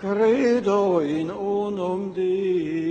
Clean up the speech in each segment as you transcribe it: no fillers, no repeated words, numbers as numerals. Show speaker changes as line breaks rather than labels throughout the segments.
Credo in unum Deum.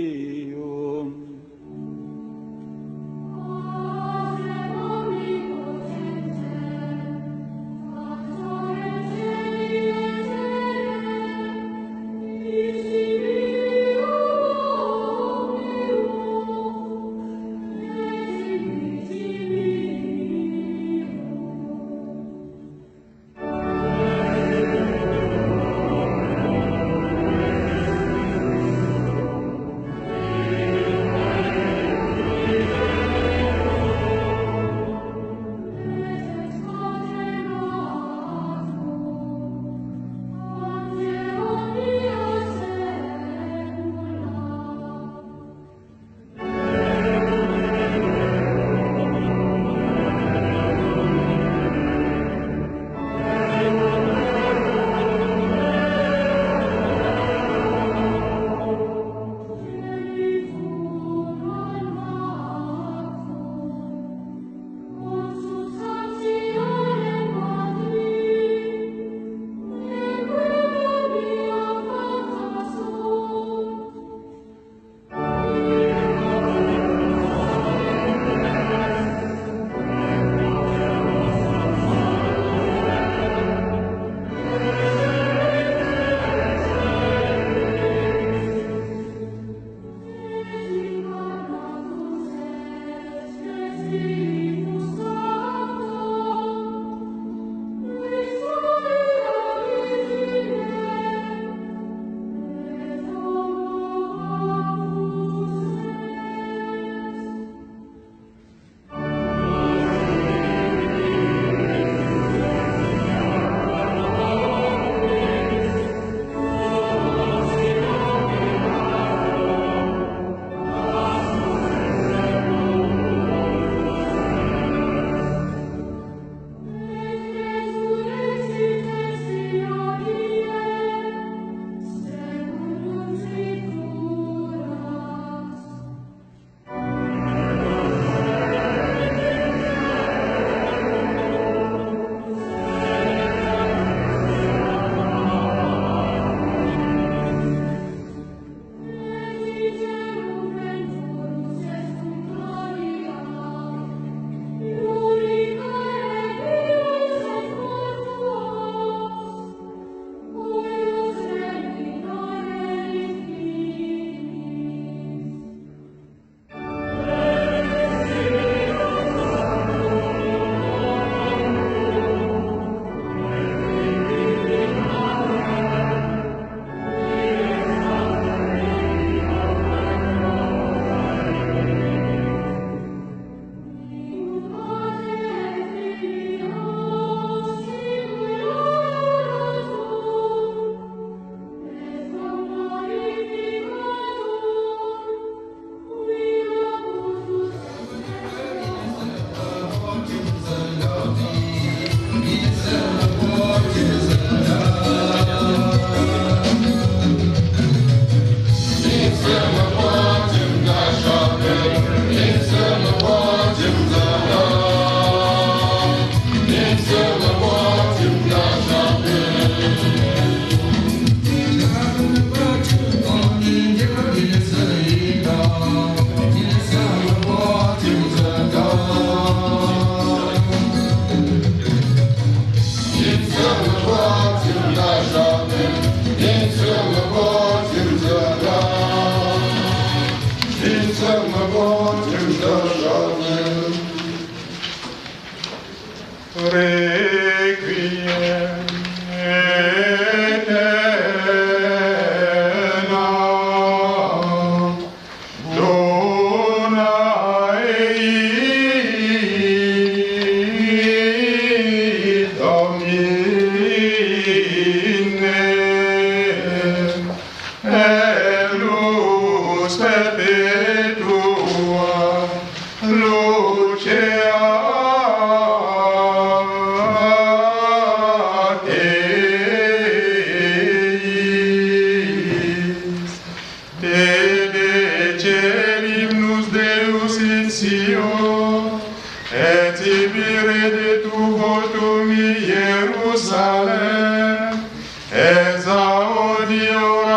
Jerusalem, esaudi ora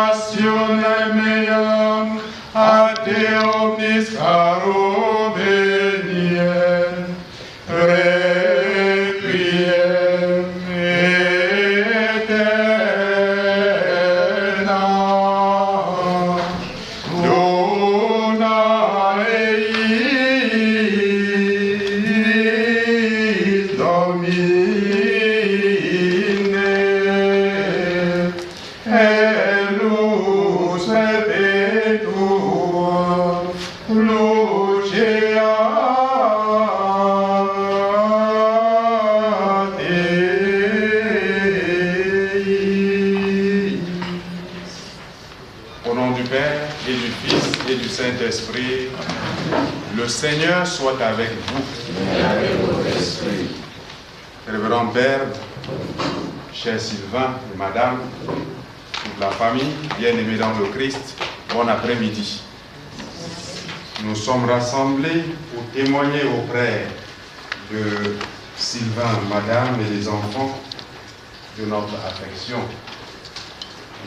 et du Saint-Esprit. Le Seigneur soit avec vous. Révérend Père, cher Sylvain et Madame, toute la famille, bien-aimés dans le Christ, bon après-midi. Nous sommes rassemblés pour témoigner auprès de Sylvain, Madame et les enfants de notre affection.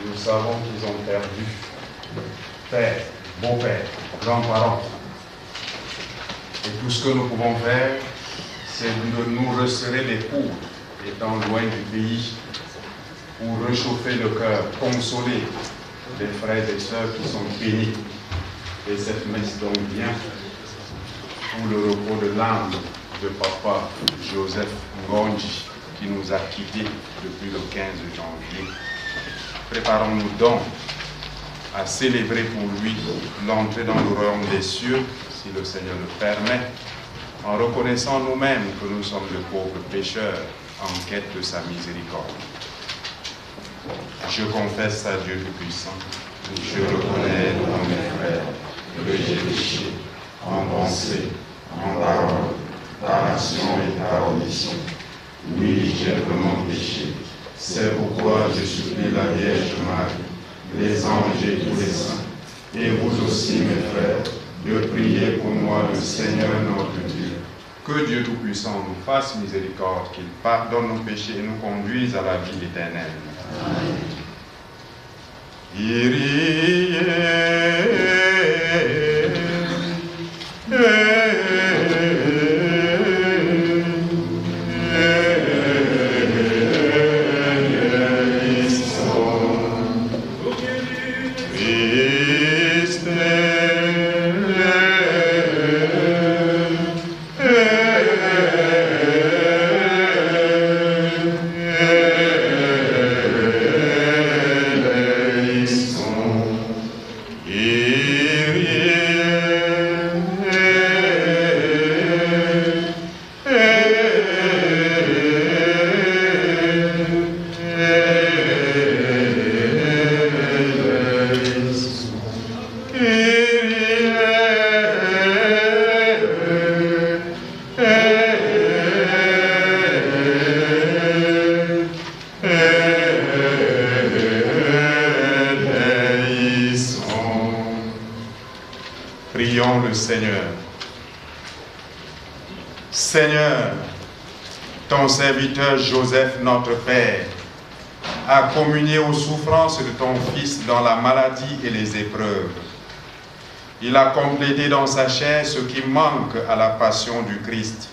Nous savons qu'ils ont perdu père, beau-père, grands-parents. Et tout ce que nous pouvons faire, c'est de nous resserrer les coudes, étant loin du pays, pour réchauffer le cœur, consoler les frères et sœurs qui sont bénis. Et cette messe donc vient pour le repos de l'âme de papa Joseph Ngonji, qui nous a quittés depuis le 15 janvier. Préparons-nous donc à célébrer pour lui l'entrée dans le royaume des cieux, si le Seigneur le permet, en reconnaissant nous-mêmes que nous sommes de pauvres pécheurs en quête de sa miséricorde. Je confesse à Dieu Tout-Puissant, je reconnais dans mes frères que j'ai péché en pensée, en parole, par action et par omission. Oui, j'ai vraiment péché. C'est pourquoi je supplie la Vierge Marie, les anges et tous les saints, et vous aussi, mes frères, de prier pour moi le Seigneur notre Dieu. Que Dieu Tout-Puissant nous fasse miséricorde, qu'il pardonne nos péchés et nous conduise à la vie éternelle. Amen. Prions le Seigneur. Seigneur, ton serviteur Joseph, notre Père, a communié aux souffrances de ton Fils dans la maladie et les épreuves. Il a complété dans sa chair ce qui manque à la passion du Christ.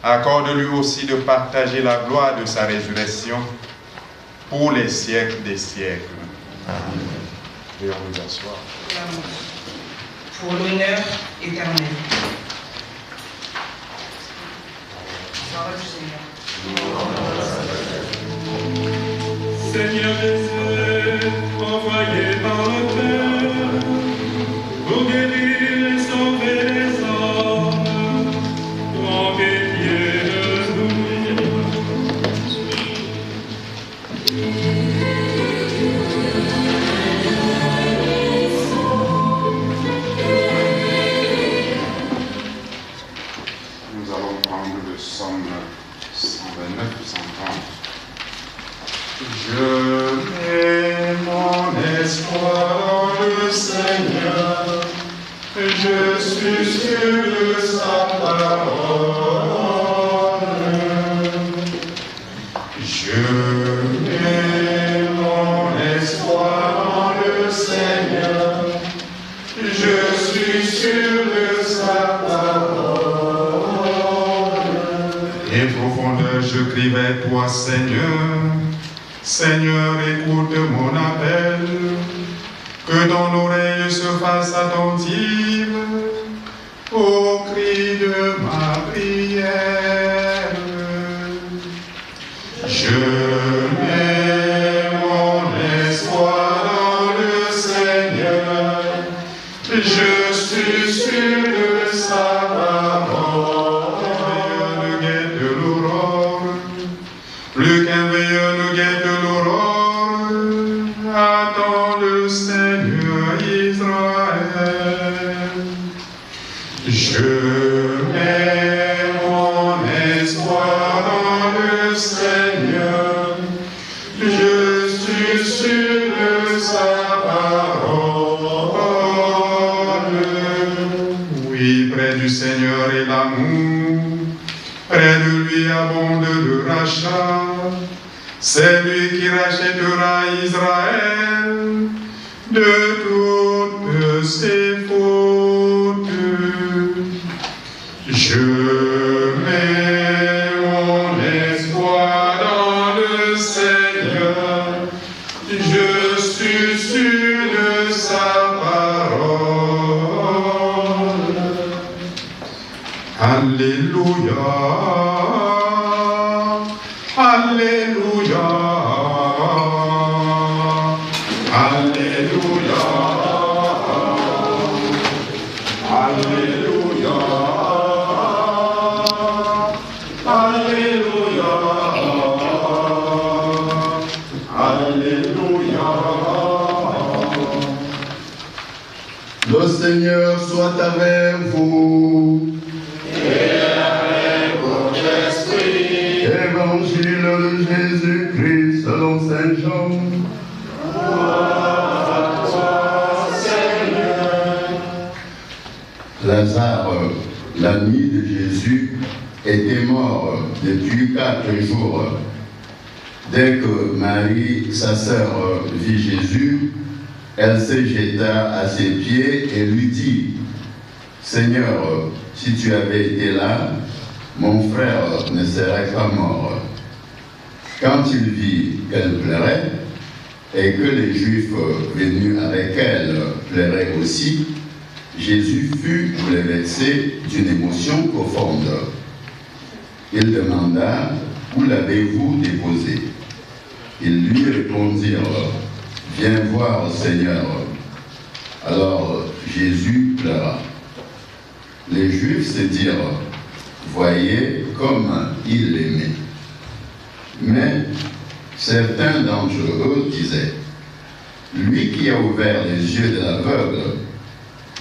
Accorde-lui aussi de partager la gloire de sa résurrection pour les siècles des siècles. Amen. Veuillons nous asseoir.
Pour l'honneur éternel. Parole du Seigneur.
Seigneur Jésus, envoyé par le Père, pour guérir et sauver les hommes, grand guerrier de nous.
Nous allons prendre le psaume 129 ou 130. Je mets mon espoir dans le Seigneur, je suis sûr de sa parole. Je mets mon espoir dans le Seigneur, je suis sûr de sa parole. Et profondeur, je crie vers toi, Seigneur. Seigneur, écoute mon appel, que ton oreille se fasse attentive au cri de ma prière. Je mets mon espoir dans le Seigneur, je suis sûr de sa parole. Ne guette l'aurore, plus qu'un veilleur ne guette l'aurore, attends le Seigneur Israël. Je mets mon espoir dans le Seigneur, je suis sûr de sa parole. Oui, près du Seigneur est l'amour, près de lui abonde le rachat. C'est lui qui rachètera Israël de toutes ses fautes. Je mets mon espoir dans le Seigneur, je suis sûr de sa parole. Alléluia, Alléluia, Alléluia, Alléluia, Alléluia, Alléluia.
Le Seigneur soit avec vous. Évangile de Jésus-Christ selon Saint Jean. Lazare, l'ami de Jésus, était mort depuis 4 jours. Dès que Marie, sa sœur, vit Jésus, elle se jeta à ses pieds et lui dit, « Seigneur, si tu avais été là, mon frère ne serait pas mort. » Quand il vit qu'elle pleurait, et que les Juifs venus avec elle pleuraient aussi, Jésus fut bouleversé d'une émotion profonde. Il demanda, « Où l'avez-vous déposé ?» Ils lui répondirent, « Viens voir, Seigneur. » Alors Jésus pleura. Les Juifs se dirent, « Voyez comme il l'aimait. » Mais certains d'entre eux disaient, « Lui qui a ouvert les yeux de l'aveugle,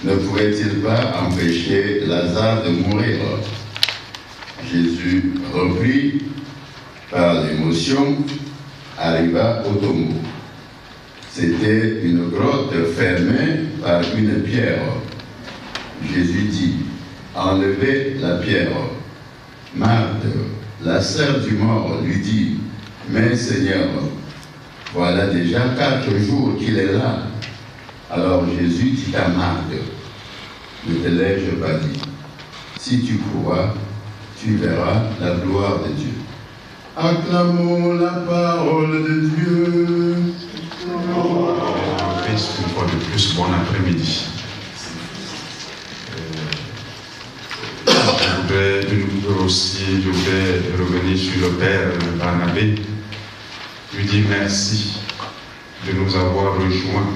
ne pourrait-il pas empêcher Lazare de mourir ?» Jésus reprit par l'émotion, arriva au tombeau. C'était une grotte fermée par une pierre. Jésus dit, « Enlevez la pierre. » Marthe, la sœur du mort, lui dit, « Mais Seigneur, voilà déjà 4 jours qu'il est là. » Alors Jésus dit à Marthe, « Ne te l'ai-je pas dit? Si tu crois, tu verras la gloire de Dieu. » Acclamons la parole de Dieu.
Christ, une fois de plus, bon après-midi. Je voudrais revenir sur le Père Barnabé, lui dire merci de nous avoir rejoints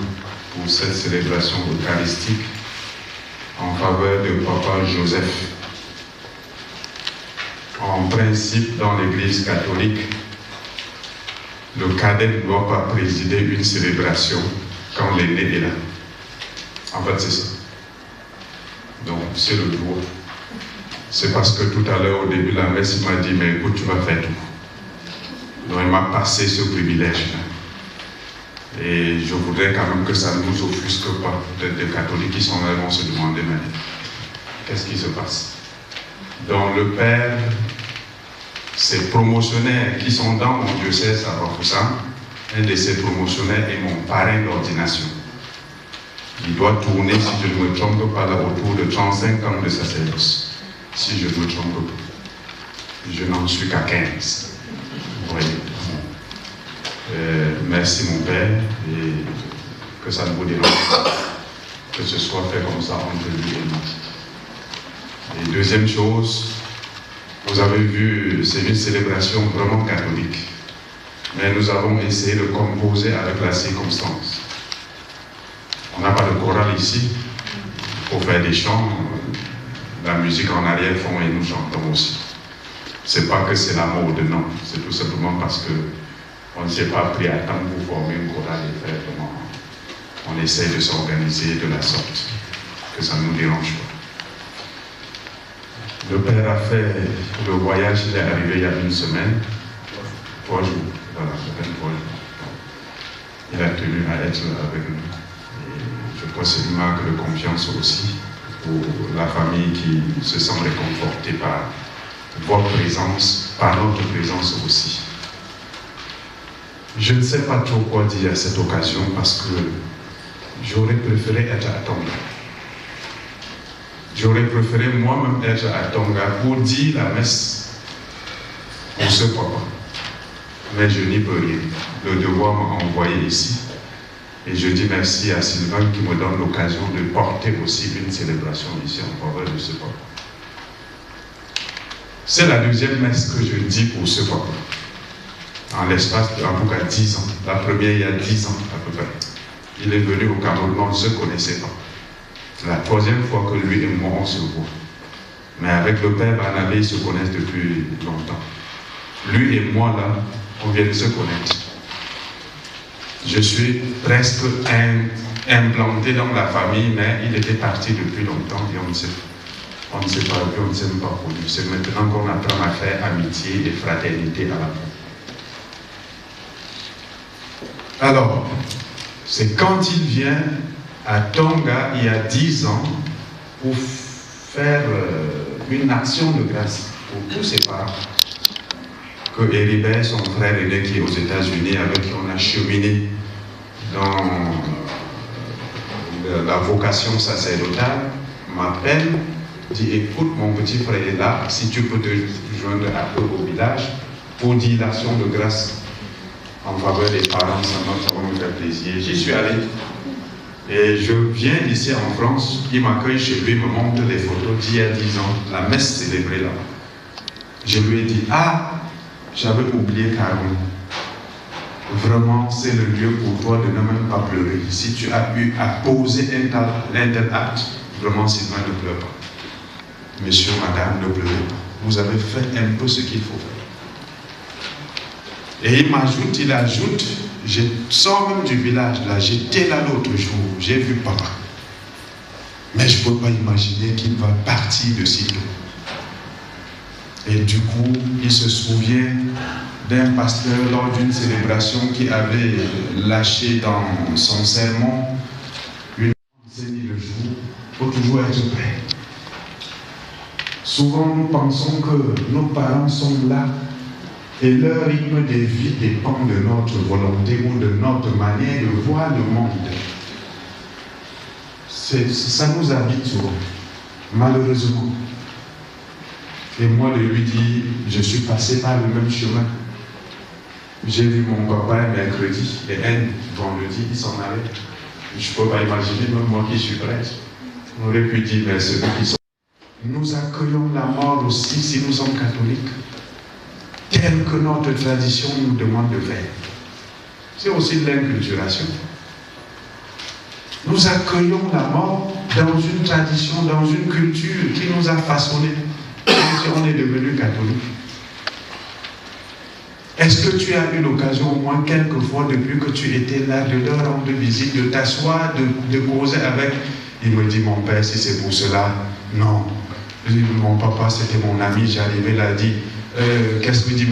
pour cette célébration eucharistique en faveur de Papa Joseph. En principe, dans l'Église catholique, le cadet ne doit pas présider une célébration quand l'aîné est là. En fait, c'est ça. Donc, c'est le droit. C'est parce que tout à l'heure, au début de la messe, il m'a dit, mais écoute, tu vas faire tout. Donc, il m'a passé ce privilège-là. Et je voudrais quand même que ça ne nous offusque pas. Peut-être des catholiques qui sont là vont se demander, mais qu'est-ce qui se passe? Donc, le Père, ces promotionnaires qui sont dans mon diocèse à Bafoussam, un de ces promotionnaires est mon parrain d'ordination. Il doit tourner, si je ne me trompe pas, là, autour de 35 ans de sacerdoce. Si je ne me trompe pas. Je n'en suis qu'à 15. Vous voyez. Merci mon Père, et que ça ne vous dérange pas. Que ce soit fait comme ça entre lui et nous. Et deuxième chose, vous avez vu, c'est une célébration vraiment catholique. Mais nous avons essayé de composer avec la circonstance. On n'a pas de chorale ici pour faire des chants. La musique en arrière-fond et nous chantons aussi. C'est pas que c'est la mode, non. C'est tout simplement parce que on ne s'est pas pris à temps pour former une chorale et faire vraiment. On essaie de s'organiser de la sorte, que ça ne nous dérange pas. Le père a fait le voyage, il est arrivé il y a une semaine, 3 jours, voilà, à peine 3 jours. Il a tenu à être avec nous. Et je crois que c'est une marque de confiance aussi pour la famille qui se sent réconfortée par votre présence, par notre présence aussi. Je ne sais pas trop quoi dire à cette occasion parce que j'aurais préféré être à Tonga. J'aurais préféré moi-même être à Tonga pour dire la messe pour ce papa. Mais je n'y peux rien. Le devoir m'a envoyé ici. Et je dis merci à Sylvain qui me donne l'occasion de porter aussi une célébration ici en faveur de ce papa. C'est la deuxième messe que je dis pour ce papa. En l'espace de en tout cas 10 ans. La première il y a 10 ans à peu près. Il est venu au Cameroun, on ne se connaissait pas. La troisième fois que lui et moi on se voit. Mais avec le père Barnabé, ils se connaissent depuis longtemps. Lui et moi là, on vient de se connaître. Je suis presque implanté dans la famille, mais il était parti depuis longtemps et on ne s'est pas vu, on ne s'est même pas connu. C'est maintenant qu'on apprend à faire amitié et fraternité à la fois. Alors, c'est quand il vient à Tonga, il y a 10 ans, pour faire une action de grâce pour tous ses parents. Que Héribert, son frère aîné qui est aux États-Unis, avec qui on a cheminé dans la vocation sacerdotale, m'appelle, dit écoute, mon petit frère est là, si tu peux te joindre un peu au village pour dire l'action de grâce en faveur des parents, ça va nous faire plaisir. J'y suis allé. Et je viens ici en France, il m'accueille chez lui, me montre les photos d'il y a 10 ans, la messe célébrée là. Je lui ai dit, ah, j'avais oublié Caron. Vraiment, c'est le lieu pour toi de ne même pas pleurer. Si tu as eu à poser un tel acte, vraiment, Sylvain, ne pleure pas. Monsieur, madame, ne pleurez pas. Vous avez fait un peu ce qu'il faut faire. Et il ajoute, je sors même du village là, j'étais là l'autre jour, j'ai vu papa. Mais je ne peux pas imaginer qu'il va partir de sitôt. Et du coup, il se souvient d'un pasteur lors d'une célébration qui avait lâché dans son sermon une enseigne le jour, il faut toujours être prêt. Souvent, nous pensons que nos parents sont là et leur rythme de vie dépend de notre volonté ou de notre manière de voir le monde. Ça nous habite souvent, malheureusement. Et moi, de lui dire, je suis passé par le même chemin. J'ai vu mon papa un mercredi et un vendredi, il s'en allait. Je ne peux pas imaginer, même moi qui suis prêtre. On aurait pu dire, mais ceux qui sont. Nous accueillons la mort aussi si nous sommes catholiques, tel que notre tradition nous demande de faire. C'est aussi de l'inculturation. Nous accueillons la mort dans une tradition, dans une culture qui nous a façonnés. Si on est devenu catholique. Est-ce que tu as eu l'occasion au moins quelques fois depuis que tu étais là de leur rendre visite, de t'asseoir, de causer avec? Il me dit, mon père, si c'est pour cela, non. Mon papa, c'était mon ami, j'arrivais là, il dit, qu'est-ce qu'il dit?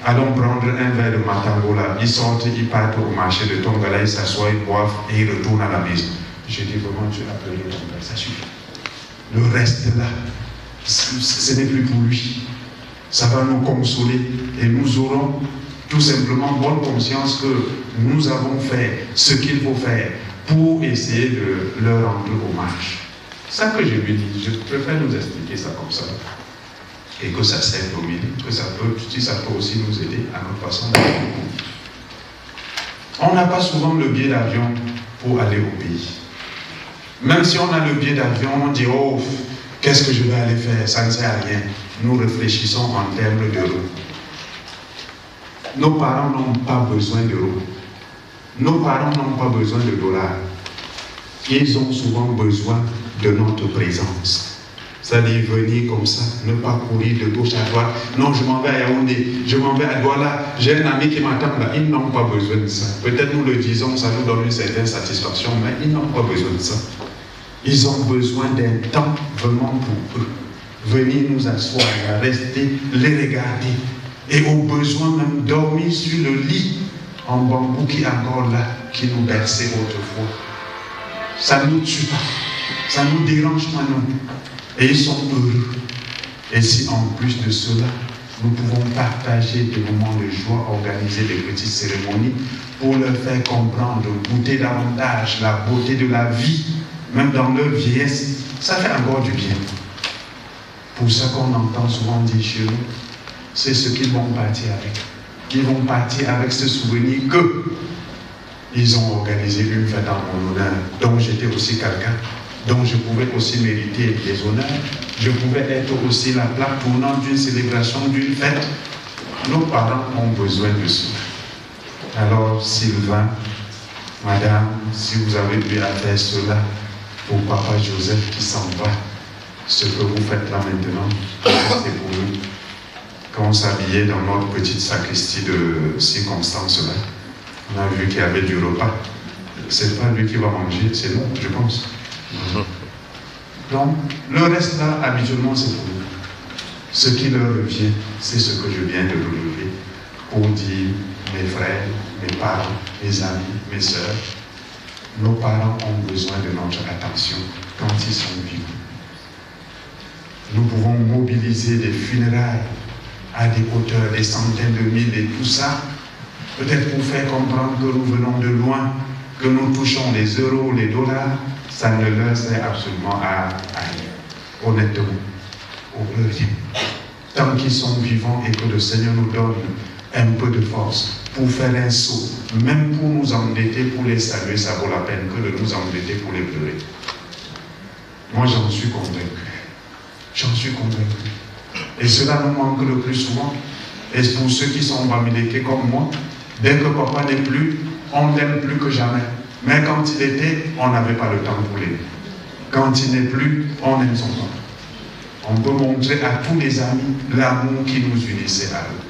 Allons prendre un verre de matango là. Ils sortent, ils partent au marché de Tonga là, ils s'assoient, ils boivent et ils retournent à la maison. Je dis vraiment, tu as appelé ton père, ça suffit. Le reste là, ce n'est plus pour lui. Ça va nous consoler et nous aurons tout simplement bonne conscience que nous avons fait ce qu'il faut faire pour essayer de leur rendre hommage. C'est ça que je lui dis, je préfère nous expliquer ça comme ça. Et que ça serve au milieu, que ça peut aussi nous aider à notre façon d'aller. On n'a pas souvent le billet d'avion pour aller au pays. Même si on a le billet d'avion, on dit, oh, qu'est-ce que je vais aller faire? Ça ne sert à rien. Nous réfléchissons en termes d'euros. Nos parents n'ont pas besoin d'euros. Nos parents n'ont pas besoin de dollars. Ils ont souvent besoin de notre présence. C'est-à-dire venir comme ça, ne pas courir de gauche à droite. Non, je m'en vais à Yaoundé, je m'en vais à Douala, j'ai un ami qui m'attend là. Ils n'ont pas besoin de ça. Peut-être nous le disons, ça nous donne une certaine satisfaction, mais ils n'ont pas besoin de ça. Ils ont besoin d'un temps vraiment pour eux. venir nous asseoir, rester, les regarder. Et au besoin même dormir sur le lit en bambou qui est encore là, qui nous berçait autrefois. Ça ne nous tue pas, ça nous dérange pas non. Et ils sont heureux. Et si en plus de cela, nous pouvons partager des moments de joie, organiser des petites cérémonies pour leur faire comprendre, goûter davantage la beauté de la vie, même dans leur vieillesse, ça fait encore du bien. Pour ça qu'on entend souvent dire chez nous, c'est ce qu'ils vont partir avec. Ils vont partir avec ce souvenir que ils ont organisé une fête en mon honneur, dont j'étais aussi quelqu'un, dont je pouvais aussi mériter des honneurs. Je pouvais être aussi la plaque tournante d'une célébration, d'une fête. Nos parents ont besoin de cela. Alors, Sylvain, madame, si vous avez eu à faire cela pour papa Joseph qui s'en va, ce que vous faites là maintenant, c'est pour nous. Quand on s'habillait dans notre petite sacristie de circonstance là, on a vu qu'il y avait du repas. C'est pas lui qui va manger, c'est nous, je pense. Donc, le reste là, habituellement, c'est pour nous. Ce qui leur revient, c'est ce que je viens de relever pour dire mes frères, mes parents, mes amis, mes sœurs, nos parents ont besoin de notre attention quand ils sont vivants. Nous pouvons mobiliser des funérailles à des hauteurs, des centaines de mille et tout ça, peut-être pour faire comprendre que nous venons de loin, que nous touchons les euros, les dollars, ça ne leur sert absolument à rien. Honnêtement, au rien. Tant qu'ils sont vivants et que le Seigneur nous donne un peu de force pour faire un saut, même pour nous endetter, pour les saluer, ça vaut la peine que de nous endetter pour les pleurer. Moi, j'en suis convaincu. J'en suis convaincu. Et cela nous manque le plus souvent. Et pour ceux qui sont bamilekés comme moi, dès que papa n'est plus, on l'aime plus que jamais. Mais quand il était, on n'avait pas le temps pour l'aimer. Quand il n'est plus, on aime son papa. On peut montrer à tous les amis l'amour qui nous unissait à eux.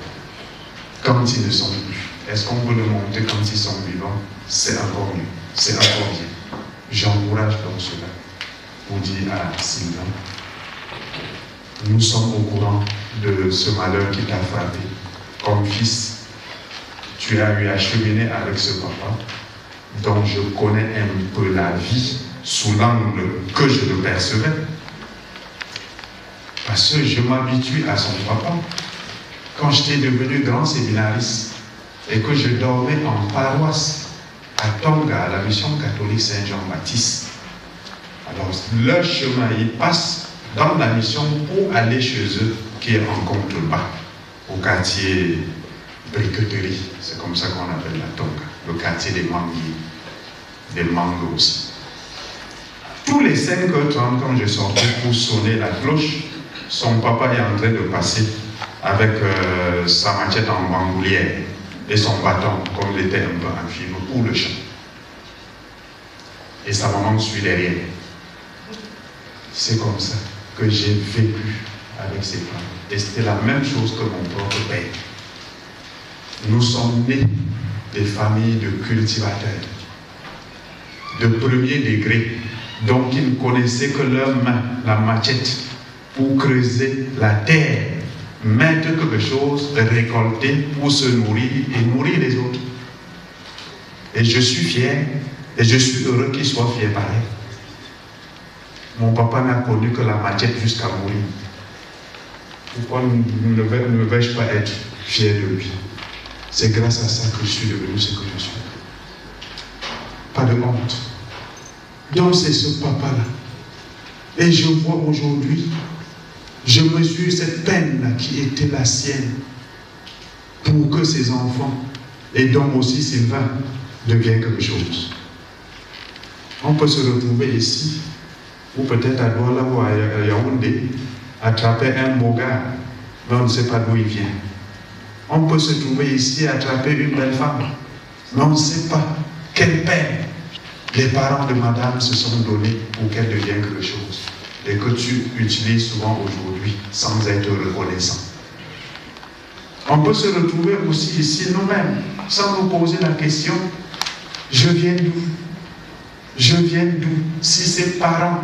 Quand ils ne sont plus, est-ce qu'on peut le montrer quand ils sont vivants? C'est encore mieux, c'est encore bien. J'encourage donc cela pour dire à Sylvain, nous sommes au courant de ce malheur qui t'a frappé. Comme fils, tu as eu à cheminer avec ce papa, dont je connais un peu la vie sous l'angle que je le percevais. Parce que je m'habitue à son papa. Quand j'étais devenu grand séminariste et que je dormais en paroisse à Tonga, à la mission catholique Saint-Jean-Baptiste, alors leur chemin, ils passent dans la mission pour aller chez eux, qui est en contrebas, au quartier Briqueterie, c'est comme ça qu'on appelle la Tonga, le quartier des mangues, des mangues aussi. Tous les 5h30, quand je sortais pour sonner la cloche, son papa est en train de passer avec sa machette en bandoulière et son bâton, comme il était un peu infirme, pour le champ. Et sa maman suit derrière. C'est comme ça que j'ai vécu avec ses parents. Et c'était la même chose que mon propre père. Nous sommes nés des familles de cultivateurs, de premier degré, donc ils ne connaissaient que leur main, la machette, pour creuser la terre, mettre quelque chose, récolter pour se nourrir et nourrir les autres. Et je suis fier, et je suis heureux qu'ils soient fiers pareil. Mon papa n'a connu que la machette jusqu'à mourir. Pourquoi ne vais-je pas être fier de lui? C'est grâce à ça que je suis devenu ce que je suis. Pas de honte. Donc c'est ce papa-là. Et je vois aujourd'hui, je mesure cette peine-là qui était la sienne pour que ses enfants, et donc aussi Sylvain, deviennent quelque chose. On peut se retrouver ici, ou peut-être à Douala ou à Yaoundé, attraper un beau gars, mais on ne sait pas d'où il vient. On peut se trouver ici, attraper une belle femme, mais on ne sait pas quelle peine les parents de madame se sont donnés pour qu'elle devienne quelque chose. Et que tu utilises souvent aujourd'hui sans être reconnaissant. On peut se retrouver aussi ici nous-mêmes, sans nous poser la question, je viens d'où? Je viens d'où? Si ses parents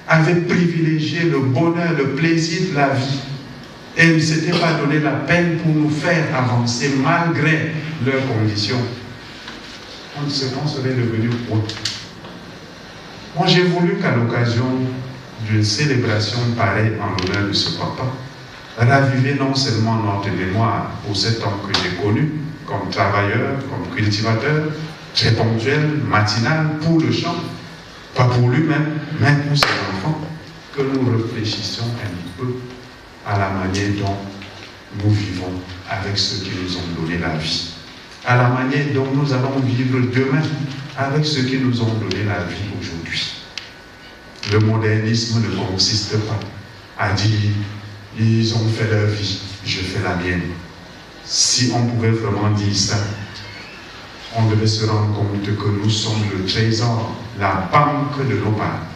avaient privilégié le bonheur, le plaisir de la vie. Et ils ne s'étaient pas donné la peine pour nous faire avancer malgré leurs conditions. On serait devenu quoi? Moi, j'ai voulu qu'à l'occasion d'une célébration pareille en l'honneur de ce papa, raviver non seulement notre mémoire pour cet homme que j'ai connu comme travailleur, comme cultivateur, très ponctuel, matinal, pour le chant, pas pour lui-même, mais pour ses enfants, que nous réfléchissions un peu à la manière dont nous vivons avec ceux qui nous ont donné la vie, à la manière dont nous allons vivre demain avec ceux qui nous ont donné la vie aujourd'hui. Le modernisme ne consiste pas à dire « ils ont fait leur vie, je fais la mienne ». Si on pouvait vraiment dire ça, on devait se rendre compte que nous sommes le trésor, la banque de nos parents.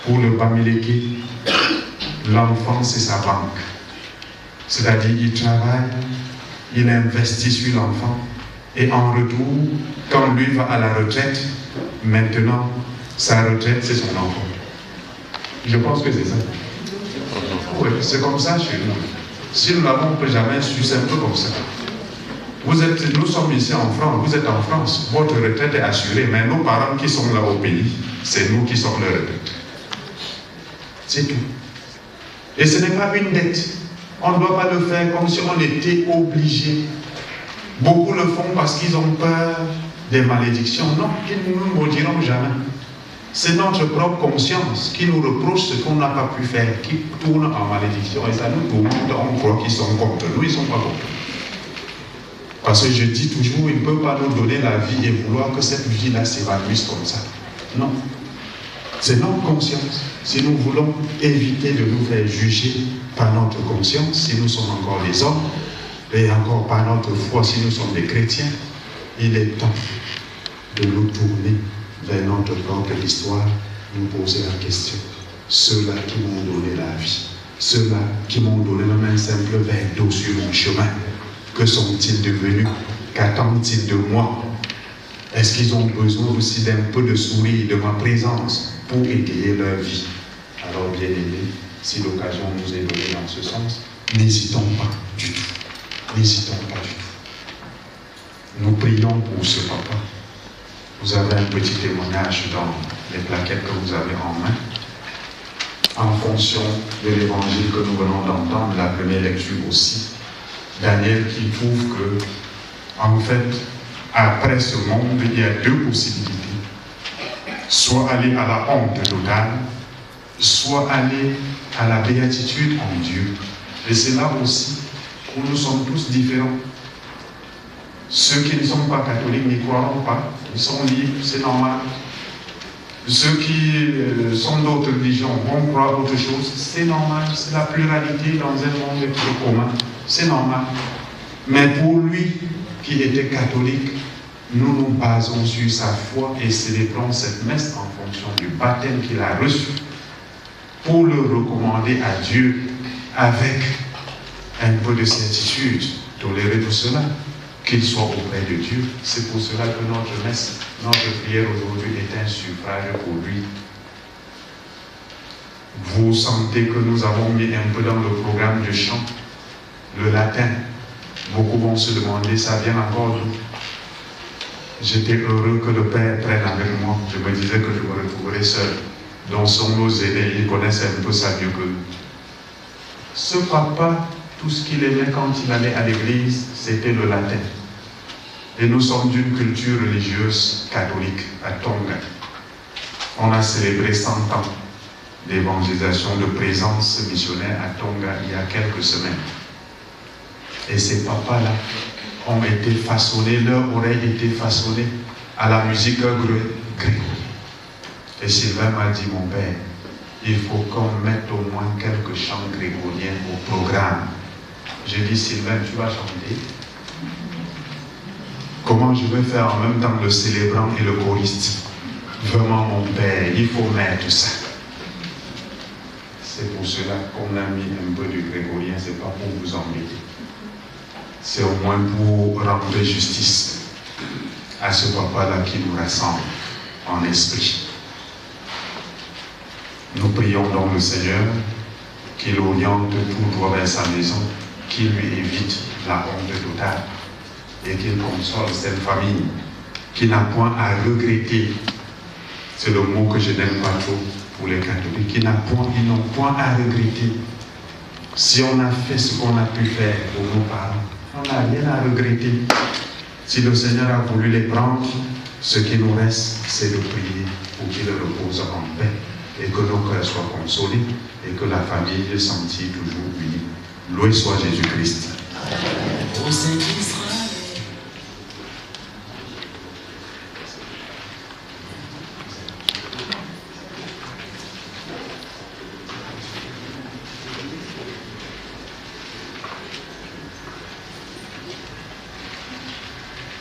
Pour le Bamileke, l'enfant c'est sa banque. C'est-à-dire il travaille, il investit sur l'enfant et en retour, quand lui va à la retraite, maintenant sa retraite c'est son enfant. Je pense que c'est ça. Oui, c'est comme ça chez nous. Si nous l'avons jamais su, c'est un peu comme ça. Nous sommes ici en France, vous êtes en France, votre retraite est assurée, mais nos parents qui sont là au pays, c'est nous qui sommes leur retraite. C'est tout. Et ce n'est pas une dette. On ne doit pas le faire comme si on était obligé. Beaucoup le font parce qu'ils ont peur des malédictions. Non, ils ne nous maudiront jamais. C'est notre propre conscience qui nous reproche ce qu'on n'a pas pu faire, qui tourne en malédiction. Et ça nous tourmente, on croit qu'ils sont contre nous, ils ne sont pas contre nous. Parce que je dis toujours, il ne peut pas nous donner la vie et vouloir que cette vie-là s'évanouisse comme ça. Non. C'est notre conscience. Si nous voulons éviter de nous faire juger par notre conscience, si nous sommes encore des hommes, et encore par notre foi, si nous sommes des chrétiens, il est temps de nous tourner vers notre propre histoire, nous poser la question. Ceux-là qui m'ont donné la vie, ceux-là qui m'ont donné même un simple verre d'eau sur mon chemin, que sont-ils devenus? Qu'attendent-ils de moi? Est-ce qu'ils ont besoin aussi d'un peu de sourire, de ma présence pour égayer leur vie? Alors, bien aimés, si l'occasion nous est donnée dans ce sens, n'hésitons pas du tout. N'hésitons pas du tout. Nous prions pour ce papa. Vous avez un petit témoignage dans les plaquettes que vous avez en main. En fonction de l'évangile que nous venons d'entendre, la première lecture aussi, Daniel qui prouve que, en fait, après ce monde, il y a deux possibilités. Soit aller à la honte totale, soit aller à la béatitude en Dieu. Et c'est là aussi où nous sommes tous différents. Ceux qui ne sont pas catholiques n'y croiront pas, ils sont libres, c'est normal. Ceux qui sont d'autres religions vont croire autre chose, c'est normal, c'est la pluralité dans un monde commun, c'est normal. Mais pour lui qui était catholique, nous nous basons sur sa foi et célébrons cette messe en fonction du baptême qu'il a reçu pour le recommander à Dieu avec un peu de certitude, tolérer tout cela, qu'il soit auprès de Dieu. C'est pour cela que notre messe, notre prière aujourd'hui est un suffrage pour lui. Vous sentez que nous avons mis un peu dans le programme de chant le latin. Beaucoup vont se demander, ça vient encore d'où? J'étais heureux que le Père prenne avec moi. Je me disais que je me retrouverais seul. Donc sont nos aînés, ils connaissent un peu ça mieux que nous. Ce papa, tout ce qu'il aimait quand il allait à l'église, c'était le latin. Et nous sommes d'une culture religieuse catholique à Tonga. On a célébré 100 ans d'évangélisation, de présence missionnaire à Tonga il y a quelques semaines. Et ces papas-là ont été façonnés, leurs oreilles étaient façonnées à la musique grecque. Et Sylvain m'a dit, mon père, il faut qu'on mette au moins quelques chants grégoriens au programme. J'ai dit, Sylvain, tu vas chanter? Comment je vais faire en même temps le célébrant et le choriste? Vraiment, mon père, il faut mettre ça. C'est pour cela qu'on a mis un peu du grégorien, c'est pas pour vous embêter. C'est au moins pour rendre justice à ce papa-là qui nous rassemble en esprit. Nous prions donc le Seigneur qu'il oriente tout droit vers sa maison, qu'il lui évite la honte totale et qu'il console cette famille qui n'a point à regretter. C'est le mot que je n'aime pas trop pour les catholiques, ils n'ont point à regretter. Si on a fait ce qu'on a pu faire pour nos parents, on n'a rien à regretter. Si le Seigneur a voulu les prendre, ce qui nous reste, c'est de prier pour qu'ils reposent en paix et que nos cœurs soient consolés et que la famille se sente toujours unie. Loué soit Jésus-Christ.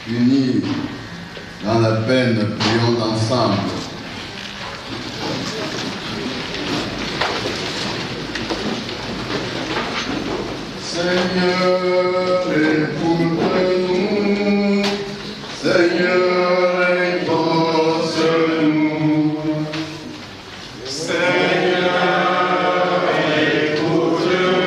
Unis dans la peine, prions ensemble. Seigneur, écoute-nous. Seigneur, exauce-nous. Seigneur, écoute-nous.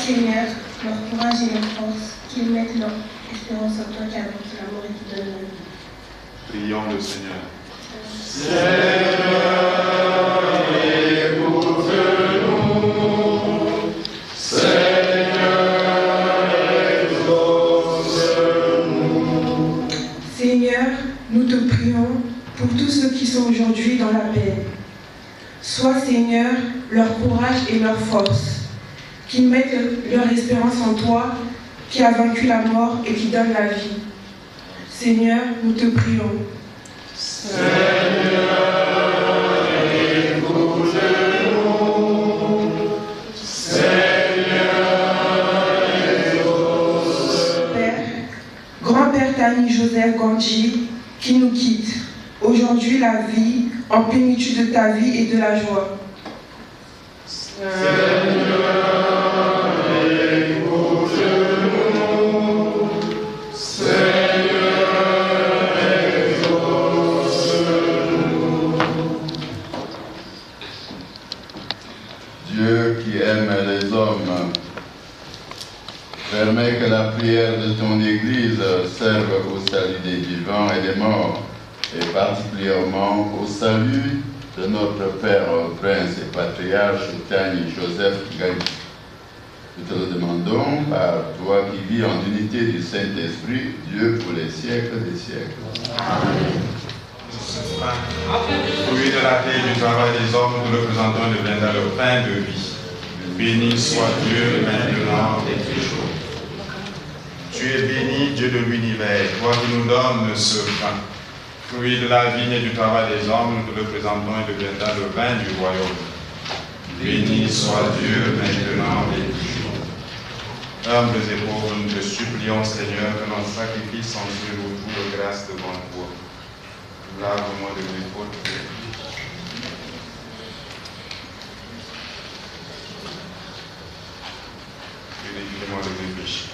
Seigneur, leur courage et leur force, qu'ils mettent leur espérance en toi qui as vaincu la mort et qui donne la vie.
Prions le Seigneur.
Seigneur, écoute-nous. Seigneur, exauce-nous.
Seigneur, nous te prions pour tous ceux qui sont aujourd'hui dans la peine. Sois, Seigneur, leur courage et leur force. Qu'ils mettent leur espérance en toi, qui as vaincu la mort et qui donne la vie. Seigneur, nous te prions.
Seigneur, écoute-nous. Seigneur, exauce-nous.
Père, grand-père Tani Joseph Gandji, qui nous quitte. Aujourd'hui, la vie, en plénitude de ta vie et de la joie.
Dieu qui aime les hommes, permets que la prière de ton Église serve au salut des vivants et des morts, et particulièrement au salut de notre Père, Prince et Patriarche Tani Joseph Gandji. Nous te le demandons par toi qui vis en unité du Saint-Esprit, Dieu pour les siècles des siècles.
Amen. Fruit de la terre et du travail des hommes, nous le présentons et deviendra le pain de vie. Béni soit Dieu maintenant et toujours. Tu es béni, Dieu de l'univers, toi qui nous donnes ce pain. Fruit de la vigne et du travail des hommes, nous te le présentons et deviendra le vin du royaume. Béni soit Dieu maintenant et toujours. Humbles et pauvres, nous te supplions, Seigneur, que notre sacrifice en Dieu nous trouve grâce devant toi. Lave-moi de mes fautes. Purifie-moi de mes péchés.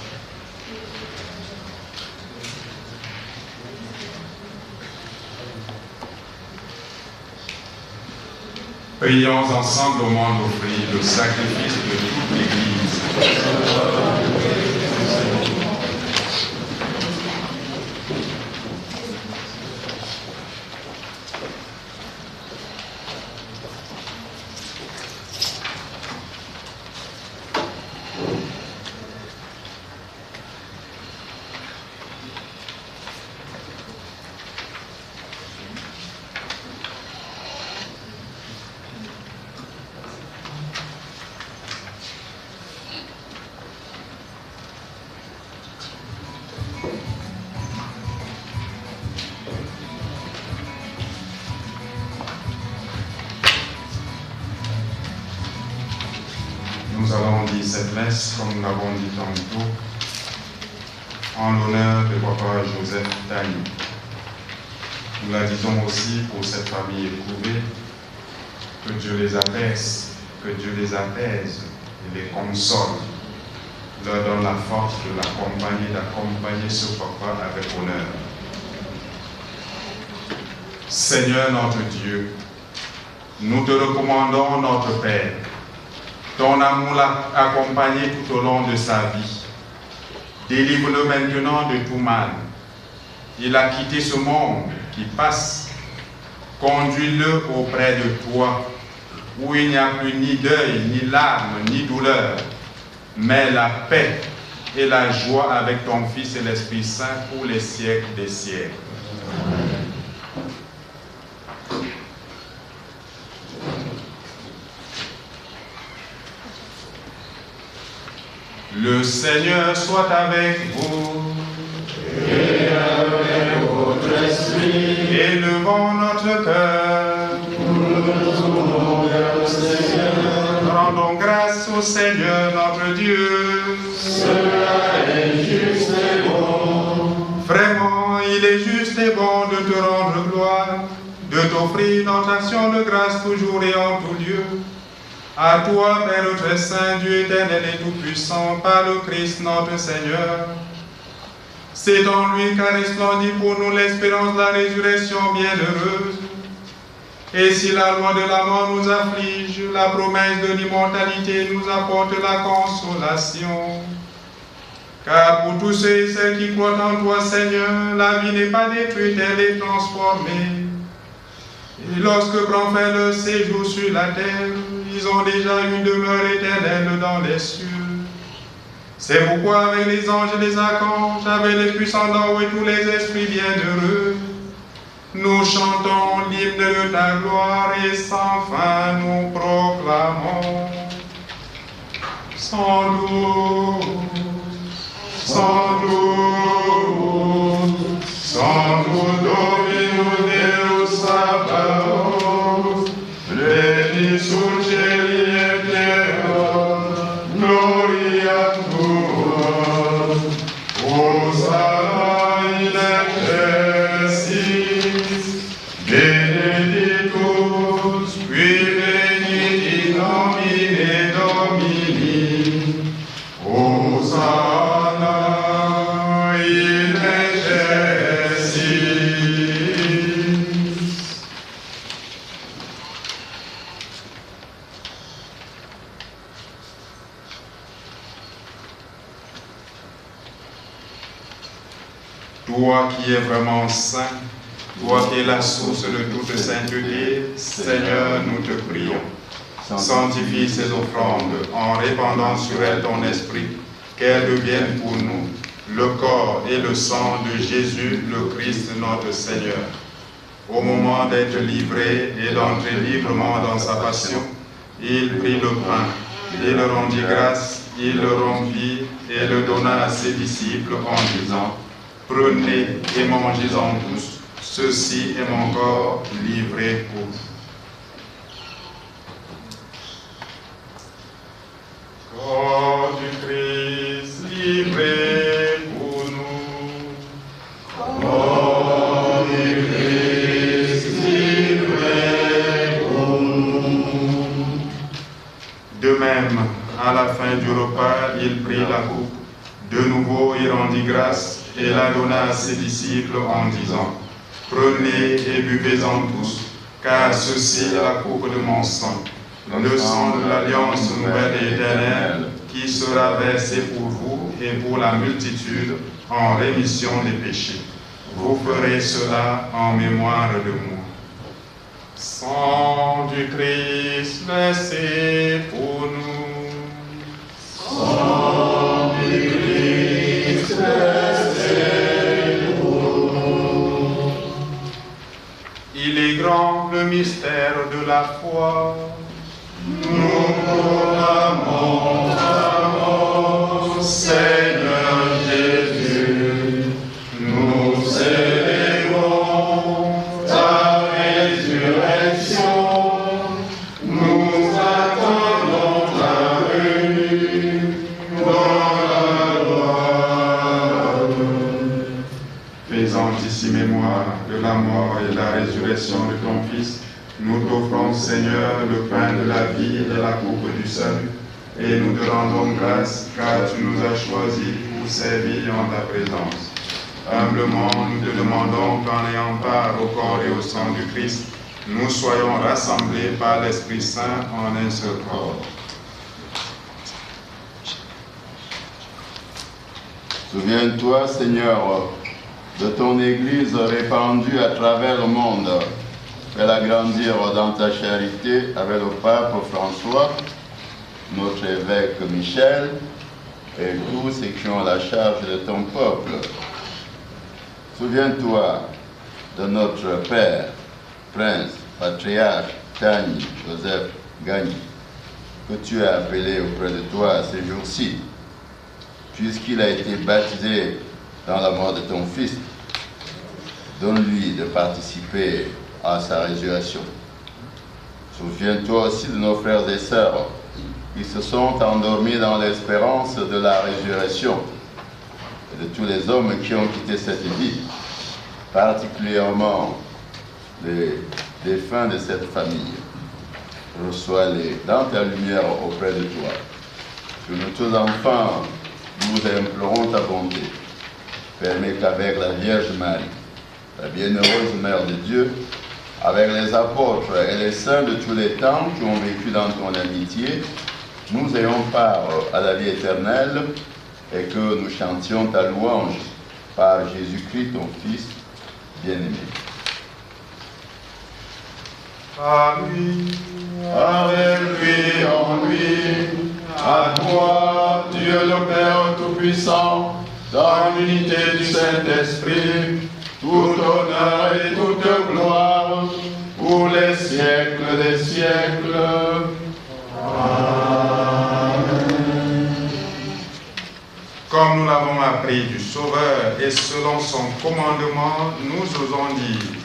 Prions ensemble au monde offrir le sacrifice de toute l'Église. Nous allons dire cette messe, comme nous l'avons dit tantôt, en l'honneur de Papa Joseph Tani. Nous la disons aussi pour cette famille éprouvée, que Dieu les apaise, et les console. leur donne la force de l'accompagner, d'accompagner ce papa avec honneur. Seigneur notre Dieu, nous te recommandons notre Père. Ton amour l'a accompagné tout au long de sa vie. Délivre-le maintenant de tout mal. Il a quitté ce monde qui passe. Conduis-le auprès de toi, où il n'y a plus ni deuil, ni larmes, ni douleur, mais la paix et la joie avec ton Fils et l'Esprit Saint pour les siècles des siècles. Le Seigneur soit avec vous.
Et avec votre esprit.
Élevons notre cœur. Rendons grâce au Seigneur notre Dieu.
Cela est juste et bon.
Vraiment, il est juste et bon de te rendre gloire, de t'offrir notre action de grâce toujours et en tout lieu. À toi, Père très saint, Dieu éternel et tout-puissant, par le Christ notre Seigneur. C'est en lui qu'a resplendi pour nous l'espérance de la résurrection bienheureuse. Et si la loi de la mort nous afflige, la promesse de l'immortalité nous apporte la consolation. Car pour tous ceux et celles qui croient en toi, Seigneur, la vie n'est pas détruite, elle est transformée. Et lorsque prend fin leur séjour sur la terre, ils ont déjà une demeure éternelle dans les cieux. C'est pourquoi avec les anges et les archanges, avec les puissants d'en haut et tous les esprits bienheureux, nous chantons l'hymne de ta gloire et sans fin nous proclamons. Sans doute, sans doute, sans doute, Dominus Deus Sabaoth, Pleni Suceli et Terra, Gloria Tua, Hosanna in excelsis, Benedictus, qui venit in nomine Domini, Hosanna in excelsis. Toi qui es vraiment saint, toi qui es la source de toute sainteté, Seigneur, nous te prions. Sanctifie ces offrandes en répandant sur elles ton esprit, qu'elles deviennent pour nous le corps et le sang de Jésus, le Christ notre Seigneur. Au moment d'être livré et d'entrer librement dans sa passion, il prit le pain, il rendit grâce, il le rompit et le donna à ses disciples en disant: prenez et mangez-en tous, ceci est mon corps livré pour vous. Corps du Christ livré pour nous. Corps du Christ livré pour nous. De même, à la fin du repas, il prit la coupe. De nouveau, il rendit grâce et la donna à ses disciples en disant: prenez et buvez-en tous, car ceci est la coupe de mon sang, le sang de l'alliance nouvelle et éternelle, qui sera versé pour vous et pour la multitude en rémission des péchés. Vous ferez cela en mémoire de moi. Sang du Christ versé pour nous. Sang du Christ versé pour nous. Il est grand le mystère de la foi. Nous proclamons ta mort, Seigneur Jésus. Nous célébrons ta résurrection. Nous attendons ta venue dans la gloire. Faisant ici mémoire de la mort et de la résurrection de ton Fils, nous t'offrons, Seigneur, le pain de la vie et la coupe du salut. et nous te rendons grâce car tu nous as choisis pour servir en ta présence. Humblement, nous te demandons qu'en ayant part au corps et au sang du Christ, nous soyons rassemblés par l'Esprit Saint en un seul corps.
Souviens-toi, Seigneur, de ton Église répandue à travers le monde. Fais-la grandir dans ta charité avec le pape François, notre évêque Michel et tous ceux qui ont la charge de ton peuple. Souviens-toi de notre Père, Prince, Patriarche, Tani, Joseph Gagny, que tu as appelé auprès de toi ces jours-ci, puisqu'il a été baptisé dans la mort de ton Fils. Donne-lui de participer à sa résurrection. Souviens-toi aussi de nos frères et sœurs qui se sont endormis dans l'espérance de la résurrection et de tous les hommes qui ont quitté cette vie, particulièrement les défunts de cette famille. Reçois-les dans ta lumière auprès de toi. Que nous tous enfants, nous implorons ta bonté. Permets qu'avec la Vierge Marie, la bienheureuse Mère de Dieu, avec les apôtres et les saints de tous les temps qui ont vécu dans ton amitié, nous ayons part à la vie éternelle et que nous chantions ta louange par Jésus-Christ, ton Fils bien-aimé.
Par lui,
Avec lui, en lui, à toi, Dieu le Père Tout-Puissant, dans l'unité du Saint-Esprit, tout honneur et toute gloire, pour les siècles des siècles.
comme nous l'avons appris du Sauveur et selon son commandement, nous osons dire,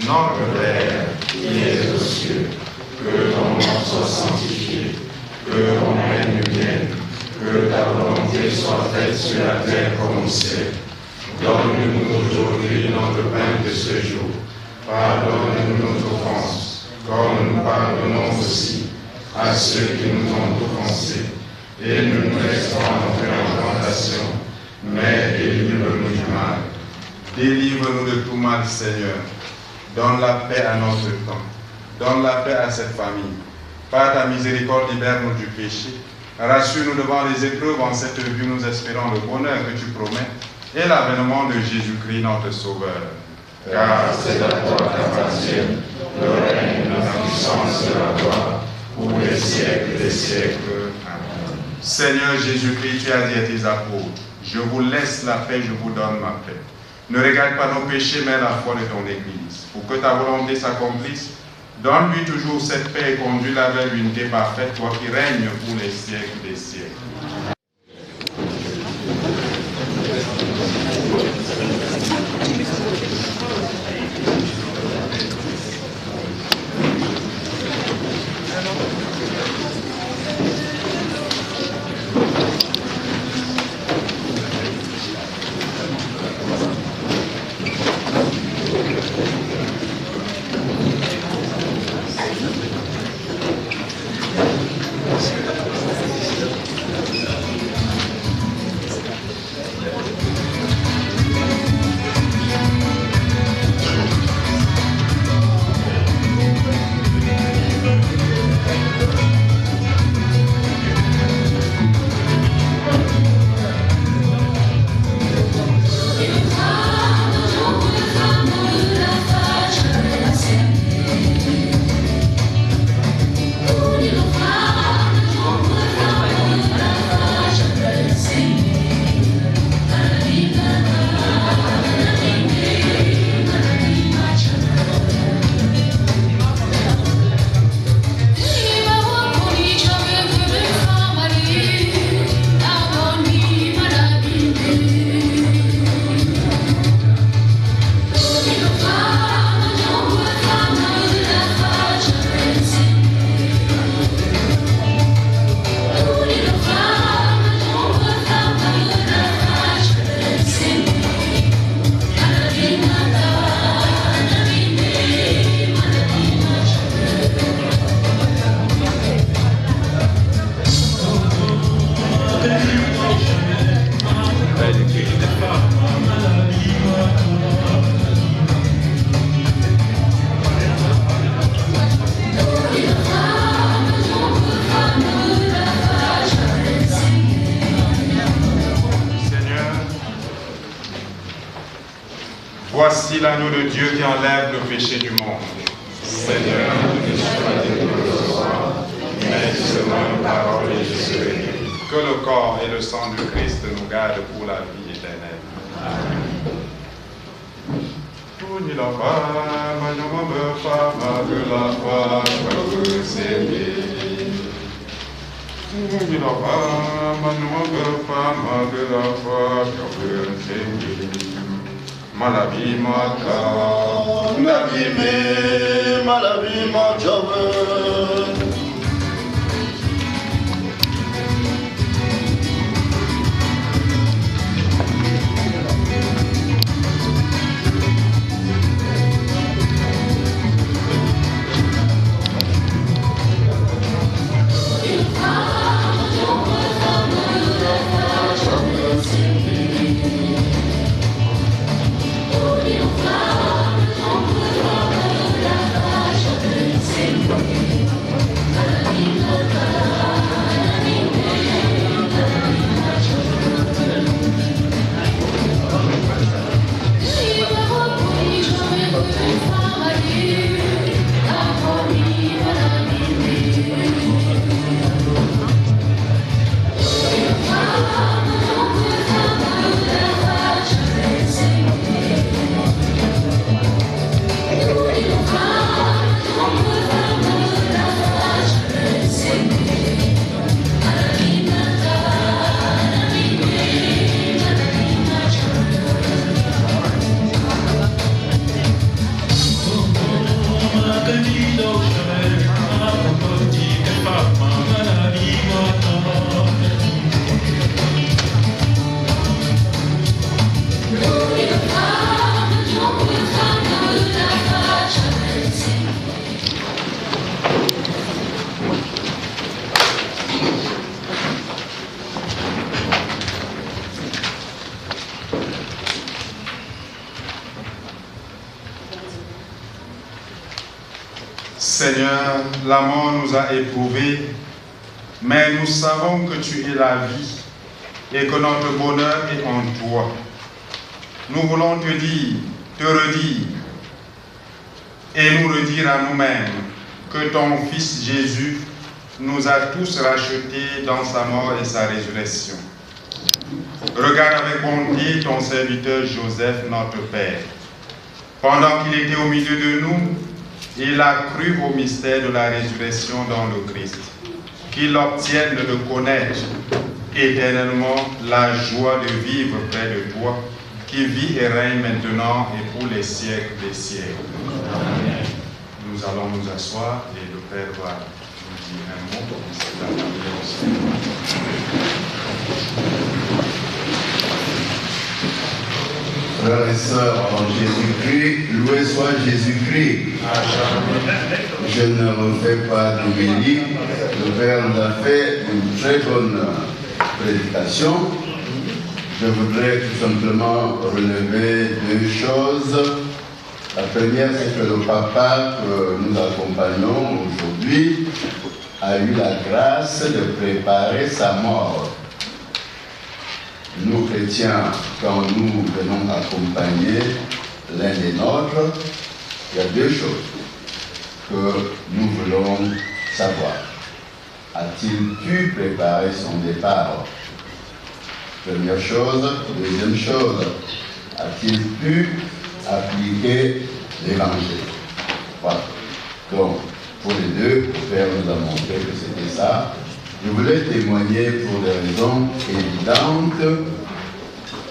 notre Père qui es aux cieux, que ton nom soit sanctifié, que ton règne vienne, que ta volonté soit faite sur la terre comme au ciel. Donne-nous aujourd'hui notre pain de ce jour. Pardonne-nous nos offenses, comme nous pardonnons aussi à ceux qui nous ont offensés. Et ne nous laisse pas entrer en tentation, mais délivre-nous du mal. Délivre-nous de tout mal, Seigneur. Donne la paix à notre temps. Donne la paix à cette famille. Par ta miséricorde, libère-nous du péché. Rassure-nous devant les épreuves en cette vie, nous espérons le bonheur que tu promets et l'avènement de Jésus-Christ, notre Sauveur. Car c'est à toi qu'appartiennent le règne, la puissance et la gloire, pour les siècles des siècles. Amen. Seigneur Jésus-Christ, tu as dit à tes apôtres, je vous laisse la paix, je vous donne ma paix. Ne regarde pas nos péchés, mais la foi de ton Église. Pour que ta volonté s'accomplisse, donne-lui toujours cette paix et conduis-la vers l'unité parfaite, toi qui règnes pour les siècles des siècles. Voici l'agneau de Dieu qui enlève le péché du monde. Seigneur, ne suis pas digne de ce soir, mais seulement une parole et je serai guéri. Que le corps et le sang du Christ nous gardent pour la vie éternelle. Amen. Ni la femme, non me femme de la foi, je Seigneur. Ni la femme, non me femme de la foi, je Seigneur. Malabi mata,
malabi mata.
Seigneur, la mort nous a éprouvés, mais nous savons que tu es la vie et que notre bonheur est en toi. Nous voulons te dire, te redire et nous redire à nous-mêmes que ton Fils Jésus nous a tous rachetés dans sa mort et sa résurrection. Regarde avec bonté ton serviteur Joseph, notre Père. Pendant qu'il était au milieu de nous, il a cru au mystère de la résurrection dans le Christ, qu'il obtienne de connaître éternellement la joie de vivre près de toi, qui vit et règne maintenant et pour les siècles des siècles. Amen. Nous allons nous asseoir et le Père va nous dire un mot pour cette année.
Frères et sœurs en Jésus-Christ, loué soit Jésus-Christ. Je ne refais pas d'homélie. Le Père nous a fait une très bonne prédication. Je voudrais tout simplement relever deux choses. La première, c'est que le papa que nous accompagnons aujourd'hui a eu la grâce de préparer sa mort. Nous, chrétiens, quand nous venons accompagner l'un des nôtres, il y a deux choses que nous voulons savoir. A-t-il pu préparer son départ? Première chose. Deuxième chose, a-t-il pu appliquer l'évangile? Voilà. Donc, pour les deux, le Père nous a montré que c'était ça. Je voulais témoigner pour des raisons évidentes.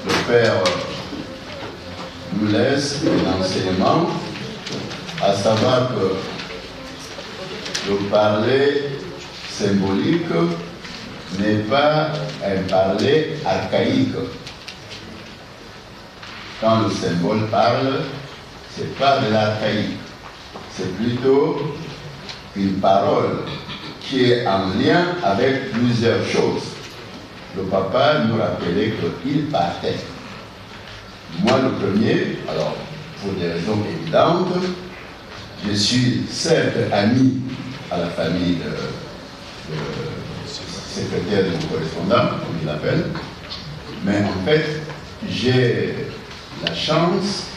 Le Père nous laisse un enseignement, à savoir que le parler symbolique n'est pas un parler archaïque. Quand le symbole parle, ce n'est pas de l'archaïque, c'est plutôt une parole qui est en lien avec plusieurs choses. Le papa nous rappelait qu'il partait. Moi, le premier, alors, pour des raisons évidentes, je suis certes ami à la famille de secrétaire de mon correspondant, comme il l'appelle, mais en fait, j'ai la chance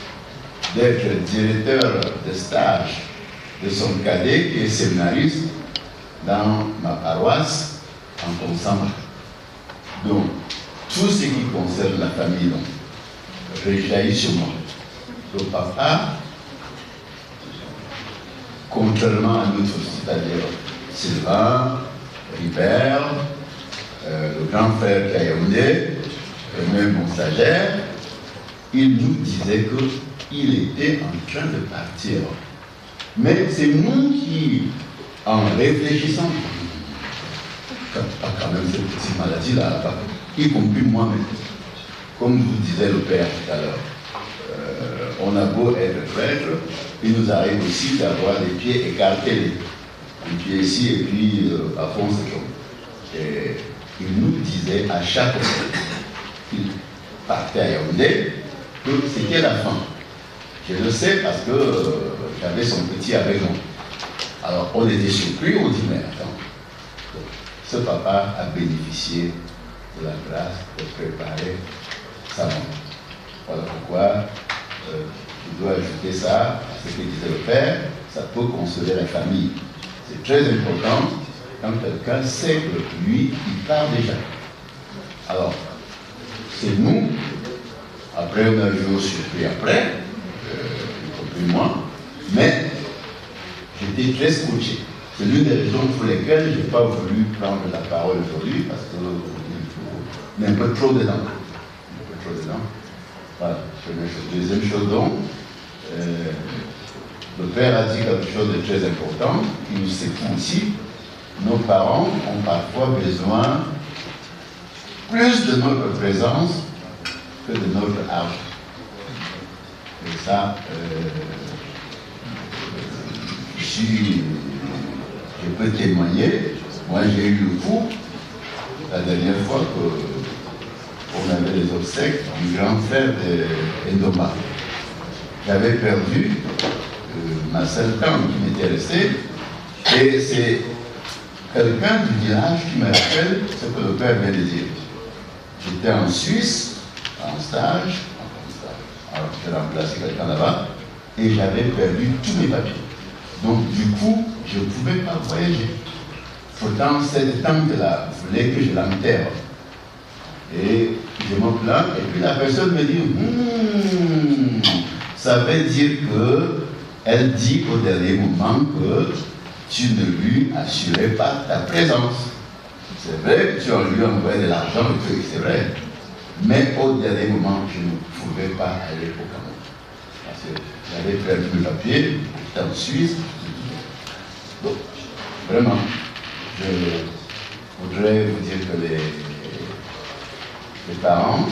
d'être directeur de stage de son cadet qui est séminariste dans ma paroisse en Consambre. Donc, tout ce qui concerne la famille rejaillit sur moi. Le papa, contrairement à notre, c'est-à-dire Sylvain, Ribert, le grand frère Kayaoundé, et même mon stagiaire, il nous disait qu'il était en train de partir. Mais c'est nous qui, en réfléchissant, quand même cette petite maladie-là, y compris moi-même, comme vous disait le père tout à l'heure, on a beau être prêtre, il nous arrive aussi d'avoir les pieds écartés, les pieds ici et puis à fond c'est et il nous disait à chaque fois qu'il partait à Yaoundé que c'était la fin. Je le sais parce que j'avais son petit avec moi. Alors on était surpris, on dit mais attends, ce papa a bénéficié de la grâce de préparer sa mort. Voilà pourquoi je dois ajouter ça à ce que disait le père, ça peut consoler la famille. C'est très important quand quelqu'un sait que lui, il part déjà. Alors, c'est nous, après on a joué surpris après, y compris moi, mais j'étais très scotché. C'est l'une des raisons pour lesquelles je n'ai pas voulu prendre la parole aujourd'hui, parce qu'il y a un peu trop dedans. Voilà, première chose. Deuxième chose donc, le père a dit quelque chose de très important, qui nous secoue aussi. Nos parents ont parfois besoin plus de notre présence que de notre argent. Et ça, si je peux témoigner, moi j'ai eu le coup la dernière fois qu'on avait les obsèques du grand frère d'Endoma. J'avais perdu ma seule tante qui m'était restée, et c'est quelqu'un du village qui me rappelle ce que le père vient de dire. J'étais en Suisse, en stage, alors j'ai remplacé quelqu'un là-bas, et j'avais perdu tous mes papiers. Donc du coup, je ne pouvais pas voyager. Pourtant, cette tante-là voulait que je l'enterre. Et je me plains, et puis la personne me dit, ça veut dire qu'elle dit au dernier moment que tu ne lui assurais pas ta présence. C'est vrai que tu as lui envoyé de l'argent, c'est vrai. Mais au dernier moment, je ne pouvais pas aller au Cameroun. Parce que j'avais perdu mes papiers, j'étais en Suisse. Donc, vraiment, je voudrais vous dire que les parents,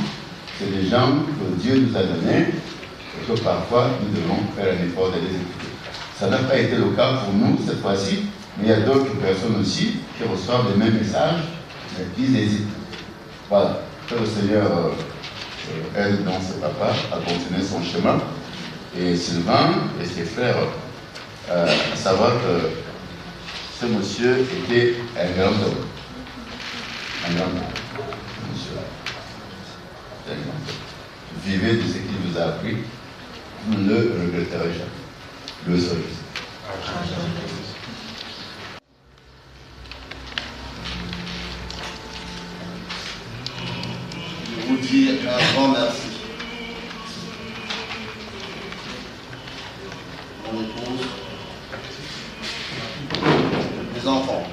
c'est des gens que Dieu nous a donnés et que parfois nous devons faire un effort de les écouter. Ça n'a pas été le cas pour nous cette fois-ci, mais il y a d'autres personnes aussi qui reçoivent les mêmes messages, mais qui hésitent. Voilà, que le Seigneur aide dans ses papas à continuer son chemin. Et Sylvain et ses frères, à savoir que ce monsieur était un grand homme. Un grand homme, ce monsieur-là. Vivez de ce qu'il vous a appris, vous ne le regretterez jamais. Le service.
Je vous dis un grand merci. Mon épouse, mes enfants.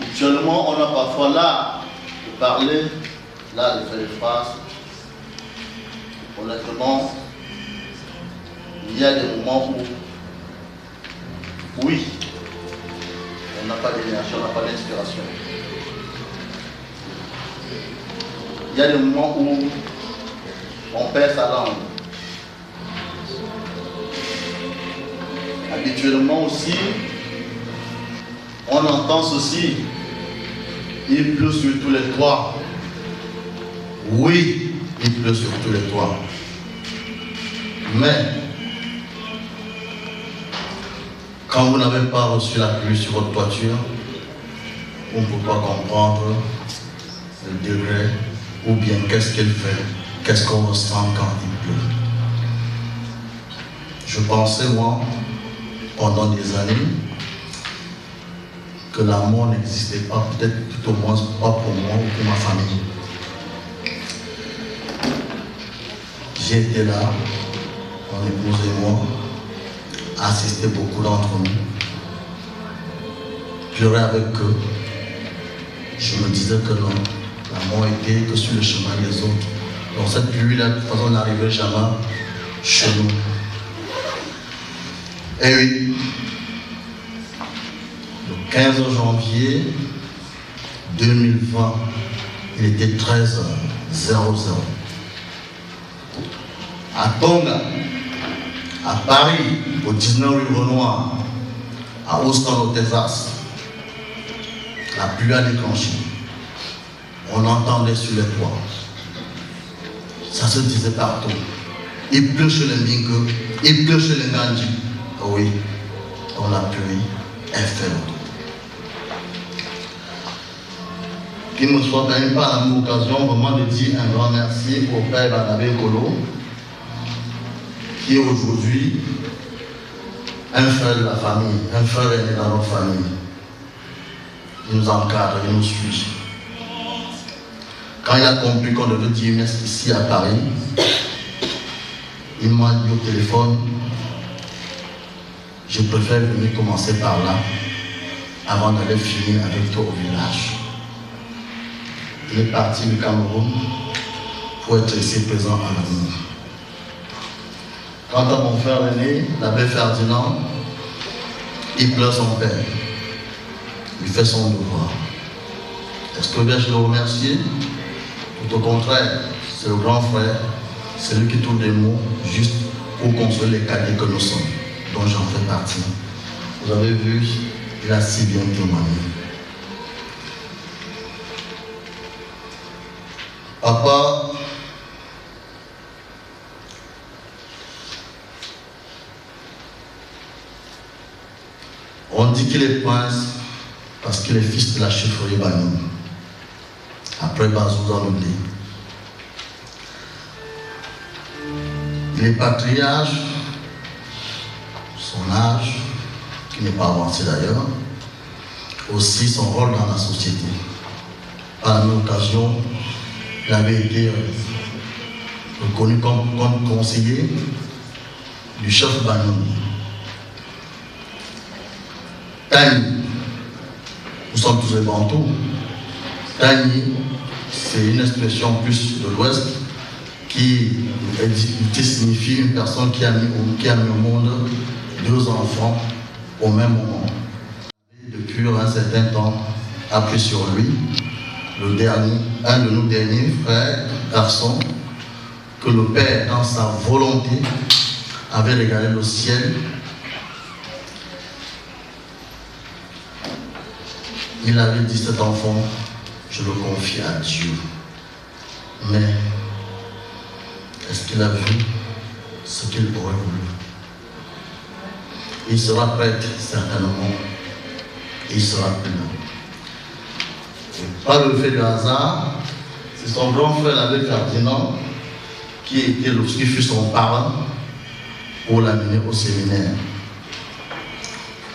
Habituellement, on a parfois l'art de parler, l'art de faire des phrases. Honnêtement, il y a des moments où, oui, on n'a pas d'énergie, on n'a pas d'inspiration. Il y a des moments où on perd sa langue. Habituellement aussi, on entend ceci, il pleut sur tous les toits. Oui, il pleut sur tous les toits. Mais, quand vous n'avez pas reçu la pluie sur votre toiture, on ne peut pas comprendre le degré ou bien qu'est-ce qu'elle fait
qu'est-ce qu'on ressent quand il pleut. Je pensais, moi, pendant des années, que l'amour n'existait pas, peut-être tout au moins pas pour moi ou pour ma famille. J'étais là, mon épouse et moi, assister beaucoup d'entre nous, pleurer avec eux. Je me disais que non, l'amour était que sur le chemin des autres. Donc cette pluie-là, de toute façon, n'arrivait jamais chez nous. Et oui, le 15 janvier 2020, il était 13h00. À Tonga, à Paris, au 19 rue Renoir, à Houston, au Texas, la pluie a déclenché. On entendait sur les toits. Ça se disait partout. Il pleut chez les Mingo, il pleut chez les Nandi. Oui, on la pluie, elle fait le tour. Qu'il me soit permis par la même occasion vraiment de dire un grand merci au Père Barnabé Kolo, qui est aujourd'hui un frère de la famille, un frère aîné dans notre famille. Il nous encadre, il nous suit. Quand il a compris qu'on devait dire messe ici à Paris, il m'a dit au téléphone, je préfère venir commencer par là avant d'aller finir avec toi au village. Il est parti du Cameroun pour être ici présent à l'amour. Quant à mon frère aîné, l'abbé Ferdinand, il pleure son père. Il fait son devoir. Est-ce que je le remercie? Tout au contraire, c'est le grand frère, c'est lui qui trouve des mots juste pour consoler les cadets que nous sommes, dont j'en fais partie. Vous avez vu, il a si bien témoigné. Papa, on dit qu'il est prince parce qu'il est fils de la chefferie Banou. Après Bazou dans le blé. Il est patriarche, son âge, qui n'est pas avancé d'ailleurs, aussi son rôle dans la société. Par la même occasion, il avait été reconnu comme conseiller du chef Banou. Tani, nous sommes tous les Bantous. Tani, c'est une expression plus de l'Ouest qui signifie une personne qui a mis au monde 2 enfants au même moment. Depuis un certain temps, a pris sur lui un de nos derniers frères, garçons, que le Père, dans sa volonté, avait regardé le ciel. Il avait dit, cet enfant, je le confie à Dieu. Mais est-ce qu'il a vu ce qu'il aurait voulu? Il sera prêtre, certainement. Il sera plein. Par le fait de hasard, c'est son grand frère, l'abbé Ferdinand, qui fut son parent pour l'amener au séminaire.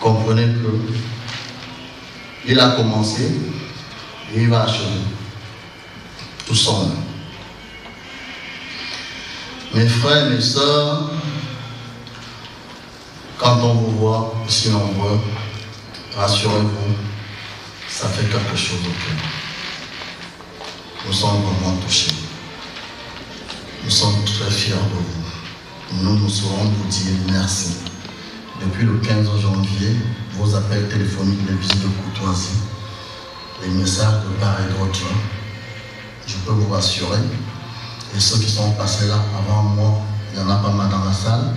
Vous comprenez que il a commencé et il va achever tout seul. Mes frères, mes sœurs, quand on vous voit si nombreux, rassurez-vous, ça fait quelque chose au cœur. Nous sommes vraiment touchés. Nous sommes très fiers de vous. Nous saurons vous dire merci. Depuis le 15 janvier, vos appels téléphoniques, les visites de courtoisie, les messages de part et d'autre, je peux vous rassurer. Et ceux qui sont passés là avant moi, il y en a pas mal dans la salle,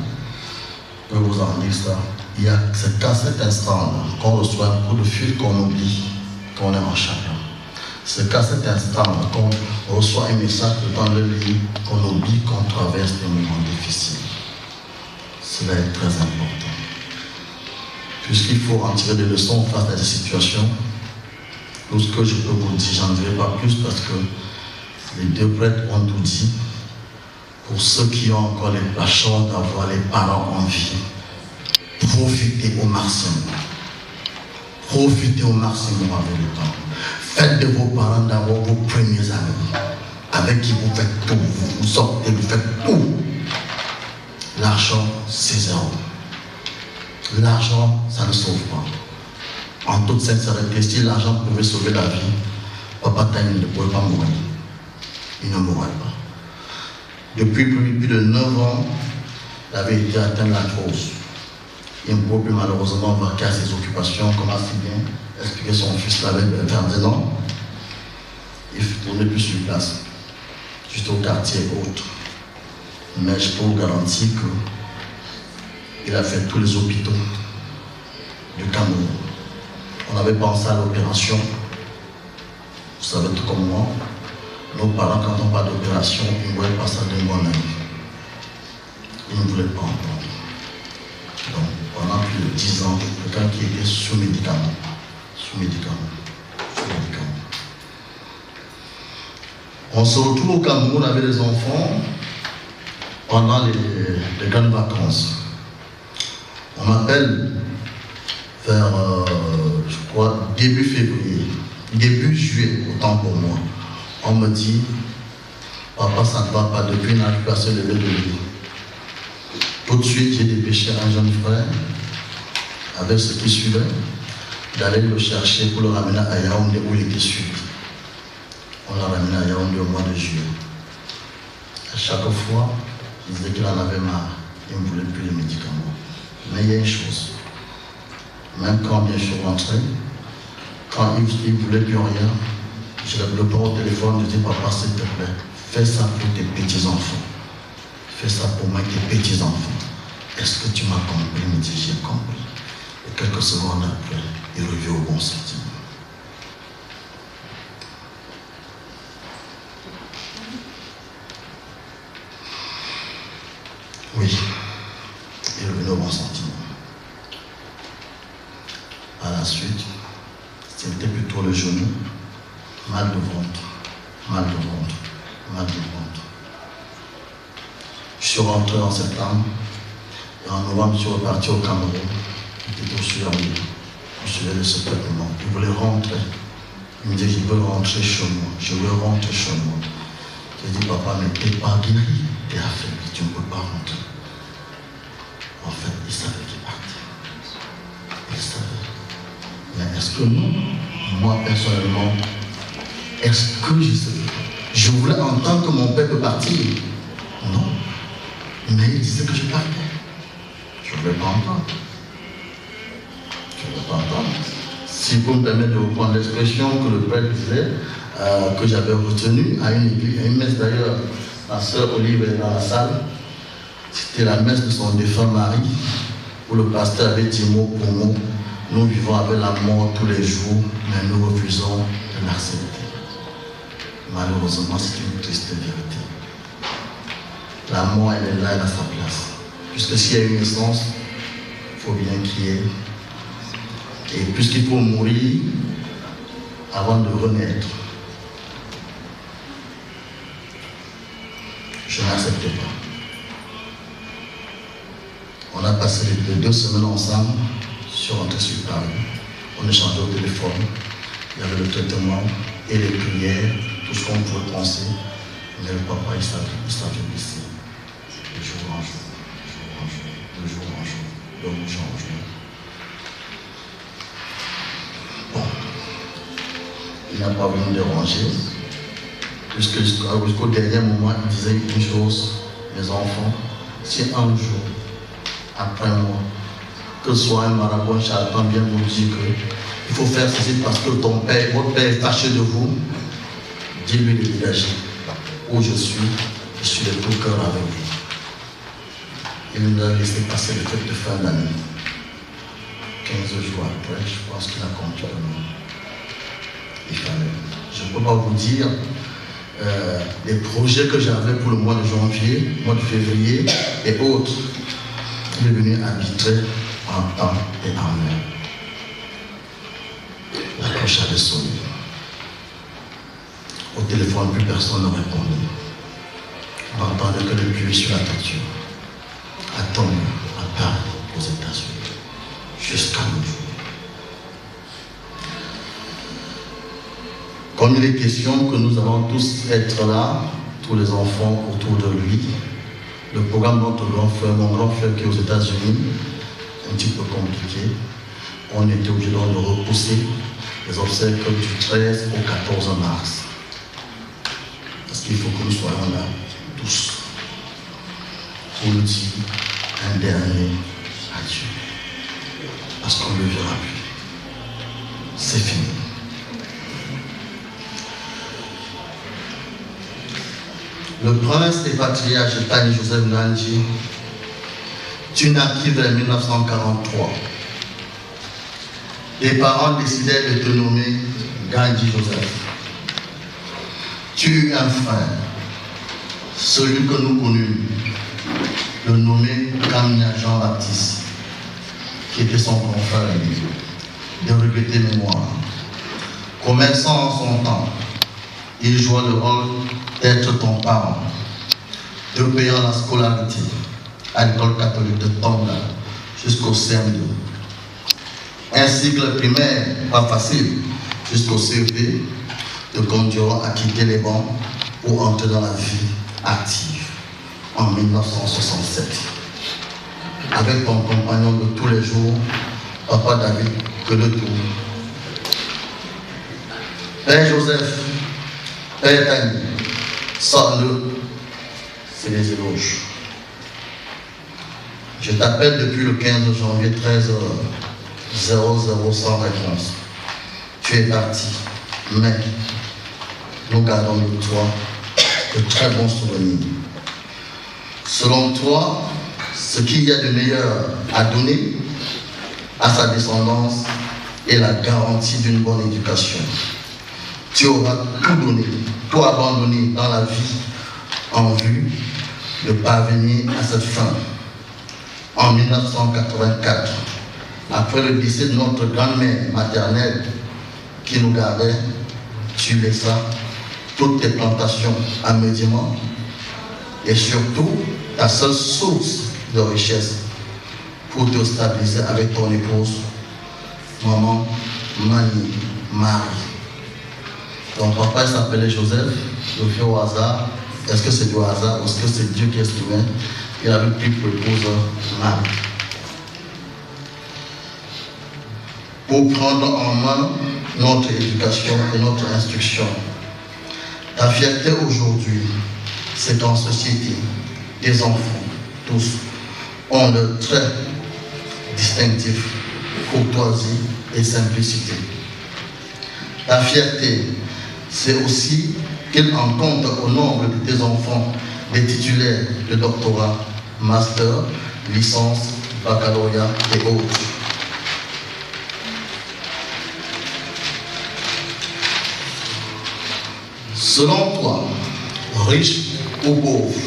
je peux vous en dire ça. C'est qu'à cet instant qu'on reçoit un coup de fil qu'on oublie qu'on est en chacun. C'est qu'à cet instant qu'on reçoit un message dans le lit qu'on oublie qu'on traverse des moments difficiles. Cela est très important. Puisqu'il faut en tirer des leçons face à des situations, tout ce que je peux vous dire, j'en dirai pas plus parce que les 2 prêtres ont tout dit. Pour ceux qui ont encore la chance d'avoir les parents en vie, profitez au maximum. Profitez au maximum avec les parents. Faites de vos parents d'abord vos premiers amis, avec qui vous faites tout, vous sortez, vous faites tout. L'argent, c'est zéro. L'argent, ça ne sauve pas. En toute sincérité, si l'argent pouvait sauver la vie, Papa Taïn ne pouvait pas mourir. Il ne mourrait pas. Depuis plus de 9 ans, il avait été atteint de l'arthrose. Il ne pouvait plus malheureusement vaquer à ses occupations, comme si bien expliqué son fils l'avait vers 10 ans. Il ne tournait plus sur place, juste au quartier autre. Mais je peux vous garantir qu'il a fait tous les hôpitaux du Cameroun. On avait pensé à l'opération. Vous savez tout comme moi, nos parents, quand on parle d'opération, ils ne voulaient pas ça de moi même. Ils ne voulaient pas entendre. Donc, pendant plus de 10 ans, quelqu'un qui était sous médicament. On se retrouve au Cameroun avec les enfants pendant les grandes vacances. On m'appelle vers, je crois, début février, début juillet, autant pour moi. On me dit, papa, ça ne va pas, depuis une occupation de lui. Tout de suite, j'ai dépêché un jeune frère, avec ce qui suivait, d'aller le chercher pour le ramener à Yaoundé où il était suivi. On l'a ramené à Yaoundé au mois de juillet. À chaque fois, il disait qu'il en avait marre, il ne voulait plus les médicaments. Mais il y a une chose, même quand bien je suis rentré, quand il ne voulait plus rien, je le prends au téléphone, je dis, papa, s'il te plaît, fais ça pour tes petits-enfants. Fais ça pour moi, tes petits-enfants. Est-ce que tu m'as compris? Il me dit, j'ai compris. Et quelques secondes après, il revient au bon sentiment. Oui, il revient au bon sentiment. À la suite, c'était plutôt le genou, mal de ventre. Je suis rentré en septembre et en novembre, je suis reparti au Cameroun. J'étais au Sud-Afrique. Je suis allé de ce peuplement. Il voulait rentrer. Il me dit, je veux rentrer chez moi. Je veux rentrer chez moi. J'ai dit, papa, mais t'es pas guéri, t'es affaibli, tu ne peux pas rentrer. En fait, il savait qu'il partait. Il savait. Mais est-ce que nous, moi personnellement, est-ce que je voulais entendre que mon père peut partir? Non. Mais il disait que je partais. Je ne voulais pas entendre. Si vous me permettez de reprendre l'expression que le père disait, que j'avais retenue à une messe d'ailleurs, ma soeur Olive est dans la salle. C'était la messe de son défunt mari, où le pasteur avait dit mot pour mot, nous vivons avec la mort tous les jours, mais nous refusons de l'accepter. Malheureusement, c'est une triste vérité. La mort, elle est là, elle a sa place. Puisque s'il y a une naissance, il faut bien qu'il y ait. Et puisqu'il faut mourir avant de renaître, je n'accepte pas. On a passé les 2 semaines ensemble, je suis rentré sur Paris. On échangeait au téléphone. Il y avait le traitement et les prières, tout ce qu'on pouvait penser. Mais le papa, il s'affaiblissait. De jour en jour, de jour en jour, de jour en jour. Bon. Il n'a pas voulu me déranger. Puisque jusqu'au dernier moment, il disait une chose, mes enfants, si un jour, après moi, que ce soit un marabout, un charlatan bien vous dire qu'il faut faire ceci parce que votre père est fâché de vous, dis-lui de dégager. Où je suis de tout cœur avec vous. Il nous a laissé passer le fête de fin d'année. 15 jours après, je pense qu'il a compris que non. Il fallait. Je ne peux pas vous dire les projets que j'avais pour le mois de janvier, mois de février et autres. Il est venu arbitrer en temps et en heure. La cloche avait sonné. Au téléphone, plus personne ne répondait. n'entendait que le pluie sur la toiture. À Tonga, à Paris, aux États-Unis, jusqu'à nos jours. Comme il est question que nous allons tous être là, tous les enfants autour de lui, le programme de notre grand frère, mon grand frère qui est aux États-Unis, un petit peu compliqué. On était obligé de repousser les obsèques du 13 au 14 mars. Parce qu'il faut que nous soyons là, tous, pour nous dire un dernier adieu. Parce qu'on ne le verra plus. C'est fini. Le prince et patriarche Tani Joseph Nandji, tu naquis vers 1943. Tes parents décidèrent de te nommer Gandhi Joseph. Tu eus un frère, celui que nous connûmes, le nommé Kamia Jean-Baptiste, qui était son confrère de regretter mémoire. Commerçant en son temps, il jouait le rôle d'être ton parent, te payant la scolarité à l'école catholique de Tonga jusqu'au CM2. Un cycle primaire pas facile jusqu'au CEP te conduira à quitter les bancs pour entrer dans la vie active en 1967. Avec ton compagnon de tous les jours, Papa David Queletou. Père Joseph, Père Tani, sors-le, c'est les éloges. Je t'appelle depuis le 15 janvier 13h00 sans réponse. Tu es parti, mais nous gardons de toi de très bons souvenirs. Selon toi, ce qu'il y a de meilleur à donner à sa descendance est la garantie d'une bonne éducation. Tu auras tout donné, tout abandonné dans la vie en vue de parvenir à cette fin. En 1984, après le décès de notre grand-mère maternelle qui nous gardait, tu laissas toutes tes plantations à médicaments et surtout ta seule source de richesse pour te stabiliser avec ton épouse, maman Mani Marie. Ton papa s'appelait Joseph, le fait au hasard. Est-ce que c'est du hasard ou est-ce que c'est Dieu qui est souverain? Il avait pris pour épouse Marie. Pour prendre en main notre éducation et notre instruction. Ta fierté aujourd'hui, c'est qu'en société, les enfants, tous, ont le trait distinctif, courtoisie et simplicité. Ta fierté, c'est aussi qu'il en compte au nombre de tes enfants des titulaires de doctorat, master, licence, baccalauréat et autres. Selon toi, riche ou pauvre,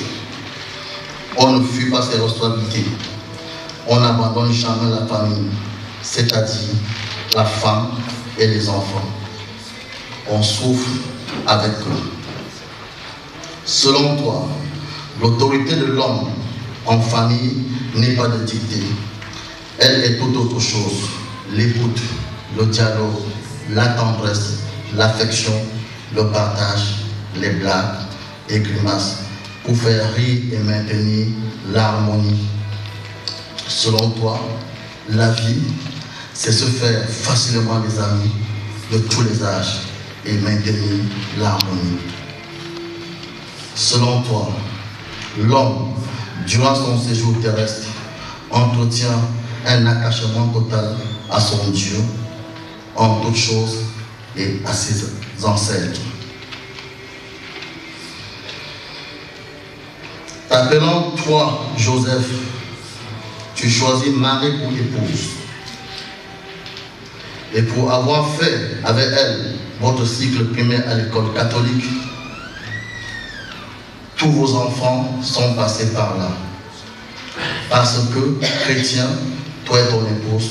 on ne fuit pas ses responsabilités. On n'abandonne jamais la famille, c'est-à-dire la femme et les enfants. On souffre avec eux. Selon toi, l'autorité de l'homme en famille n'est pas de dicter. Elle est tout autre chose. L'écoute, le dialogue, la tendresse, l'affection, le partage, les blagues et grimaces pour faire rire et maintenir l'harmonie. Selon toi, la vie, c'est se faire facilement des amis de tous les âges et maintenir l'harmonie. Selon toi, l'homme, durant son séjour terrestre, entretient un attachement total à son Dieu, en toutes choses et à ses ancêtres. T'appelant toi, Joseph, tu choisis Marie pour épouse. Et pour avoir fait avec elle votre cycle primaire à l'école catholique, tous vos enfants sont passés par là. Parce que, chrétien, toi et ton épouse,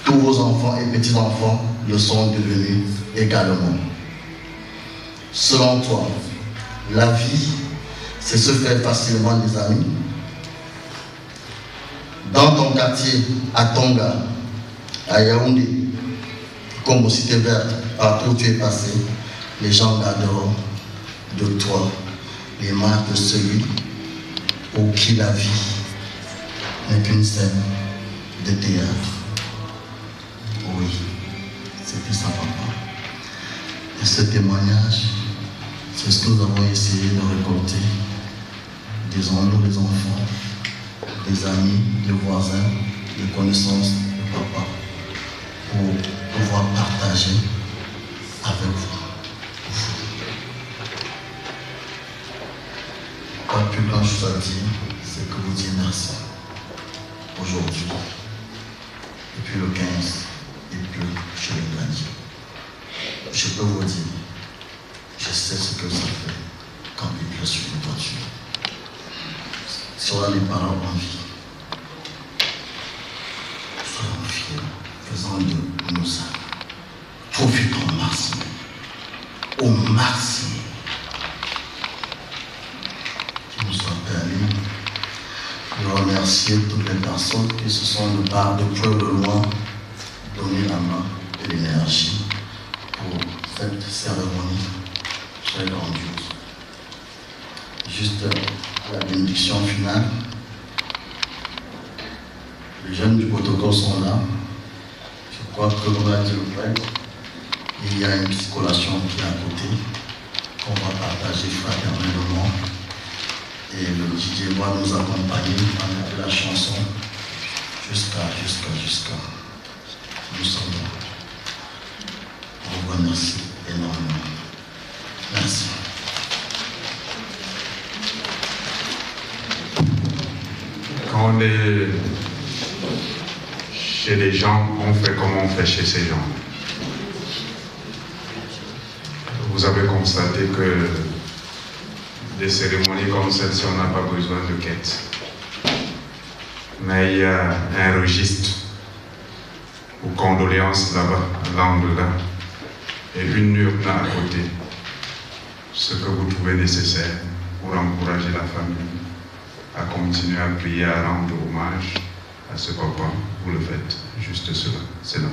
tous vos enfants et petits-enfants le sont devenus également. Selon toi, la vie, c'est se faire facilement des amis. Dans ton quartier, à Tonga, à Yaoundé, comme aux cités vertes, partout où tu es passé, les gens garderont de toi les marques de celui pour qui la vie n'est qu'une scène de théâtre. Oui, c'est tout ça, papa. Et ce témoignage, c'est ce que nous avons essayé de récolter. Disons-nous les enfants, des amis, des voisins, des connaissances de papa, pour pouvoir partager avec vous. Pas plus grand chose à dire, c'est que vous dire merci. Aujourd'hui, depuis le 15, il pleut chez les Grandiers. Je peux vous dire, je sais ce que ça fait quand il pleut sur une toiture. Soyons les parents en vie. Soyons fiers, faisons de nous ça. Profitons au maximum. Au maximum. Qu'il nous soit permis de remercier toutes les personnes qui se sont de part de près de loin donné la main et l'énergie pour cette cérémonie très grandiose. Juste la bénédiction finale. Les jeunes du protocole sont là. Je crois que l'on a dit le prêtre. Il y a une petite collation qui est à côté, qu'on va partager fraternellement. Et le DJ va nous accompagner avec la chanson jusqu'à. Nous sommes là. On vous remercie énormément. Merci.
Quand on est chez les gens, on fait comme on fait chez ces gens. Vous avez constaté que des cérémonies comme celle-ci, on n'a pas besoin de quête. Mais il y a un registre aux condoléances là-bas, à l'angle là, et une urne à côté. Ce que vous trouvez nécessaire pour encourager la famille à continuer à prier, à rendre hommage à ce papa, vous le faites. Juste cela, c'est là.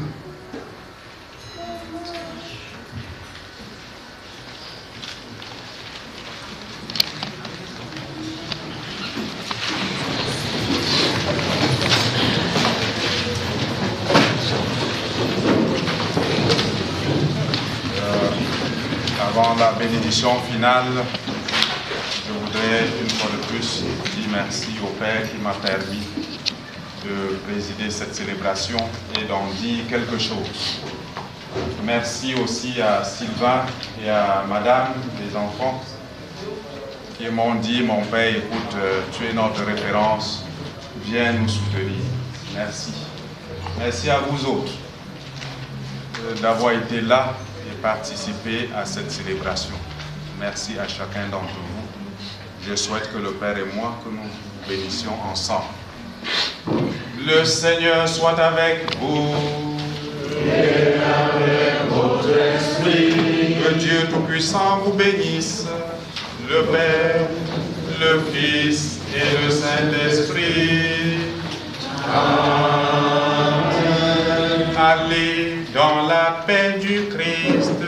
Avant la bénédiction finale, je voudrais une fois de plus dire merci au Père qui m'a permis de présider cette célébration et d'en dire quelque chose. Merci aussi à Sylvain et à Madame, les enfants, qui m'ont dit, mon Père, écoute, tu es notre référence, viens nous soutenir. Merci. Merci à vous autres d'avoir été là et participer à cette célébration. Merci à chacun d'entre vous. Je souhaite que le Père et moi, que nous bénissions ensemble. Le Seigneur soit avec vous.
Et avec votre esprit.
Que Dieu Tout-Puissant vous bénisse, le Père, le Fils et le Saint-Esprit.
Amen.
Allez dans la paix du Christ.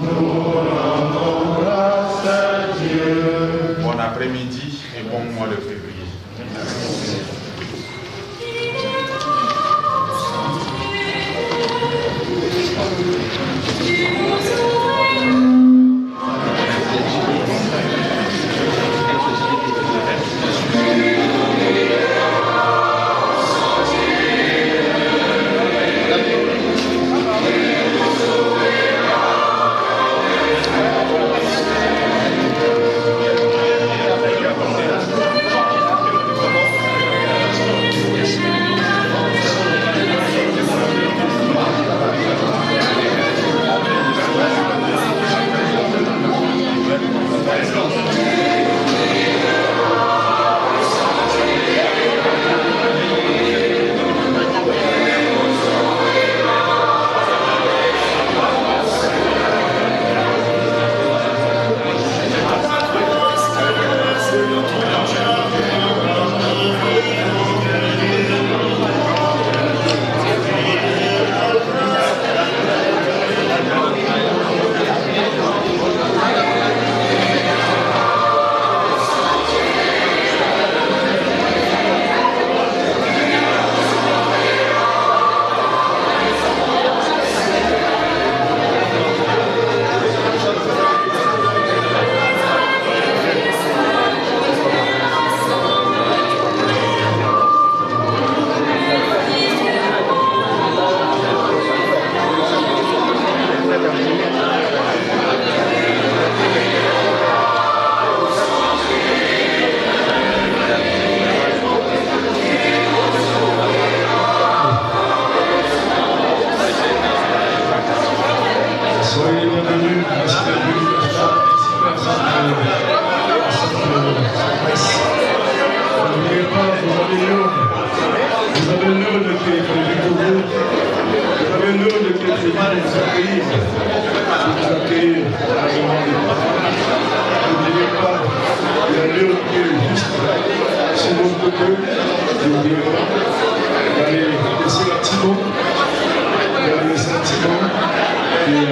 Nous rendons grâce à Dieu.
Bon après-midi et bon mois de février.
Seigneur de nous accueillir. N'oubliez pas, il y a l'heure qui est juste sur votre cœur. N'oubliez pas d'aller laisser la Timon. Et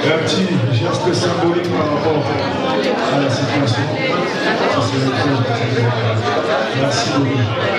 un petit geste symbolique par rapport à la situation. Merci beaucoup.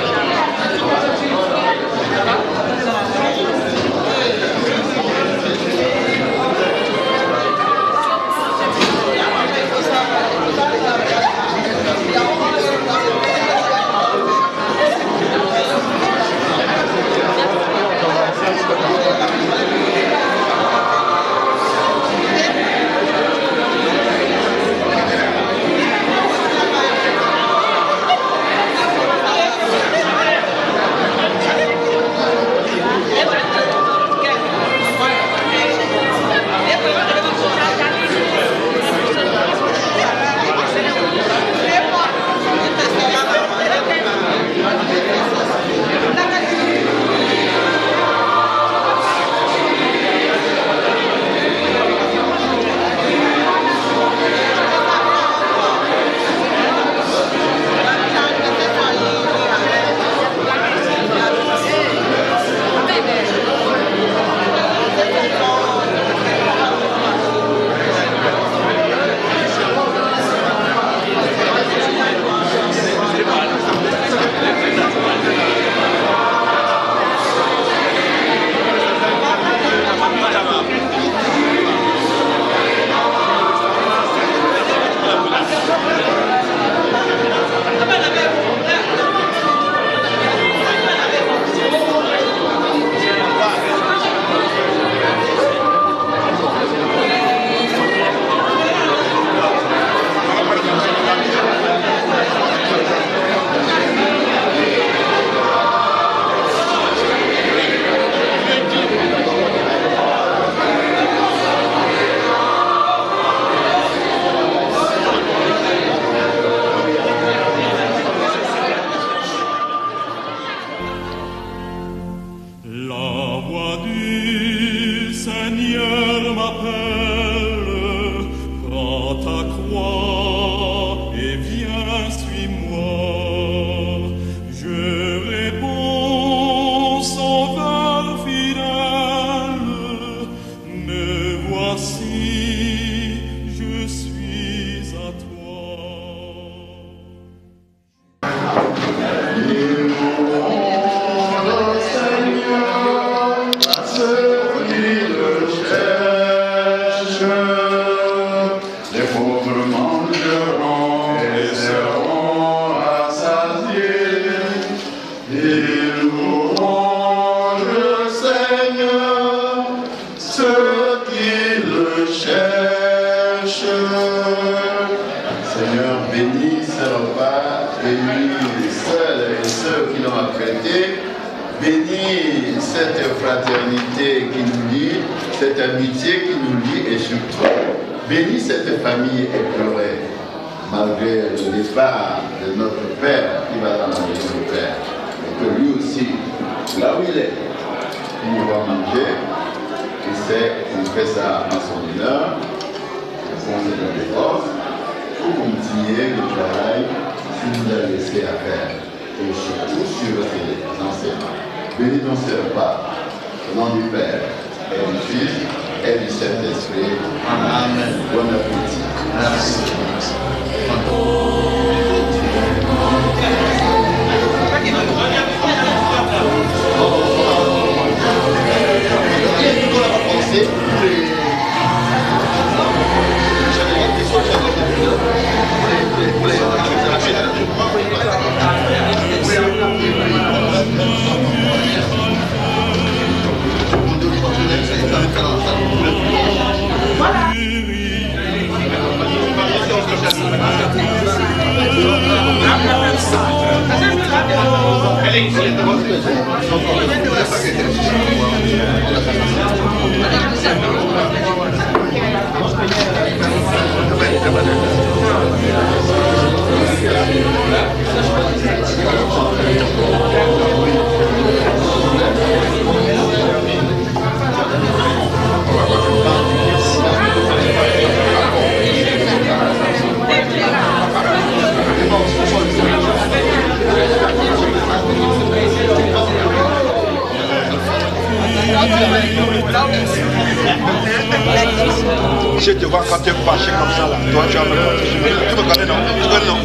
Je te vois quand tu es fâché comme ça là. Toi tu as me protéger. Tu me connais non? Tu connais non?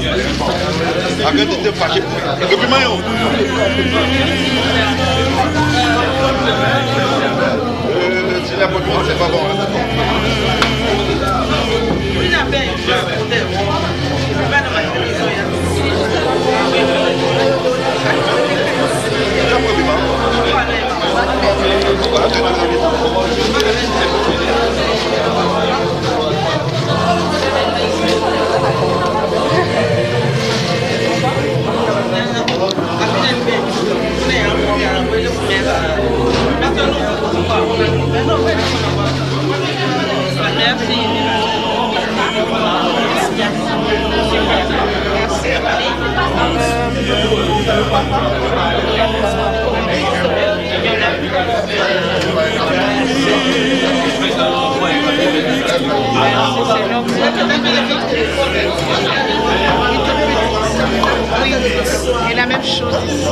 Arrête de te fâcher. Et puis Mayo. C'est la bonne chose, c'est pas bon.
Et la même chose ici.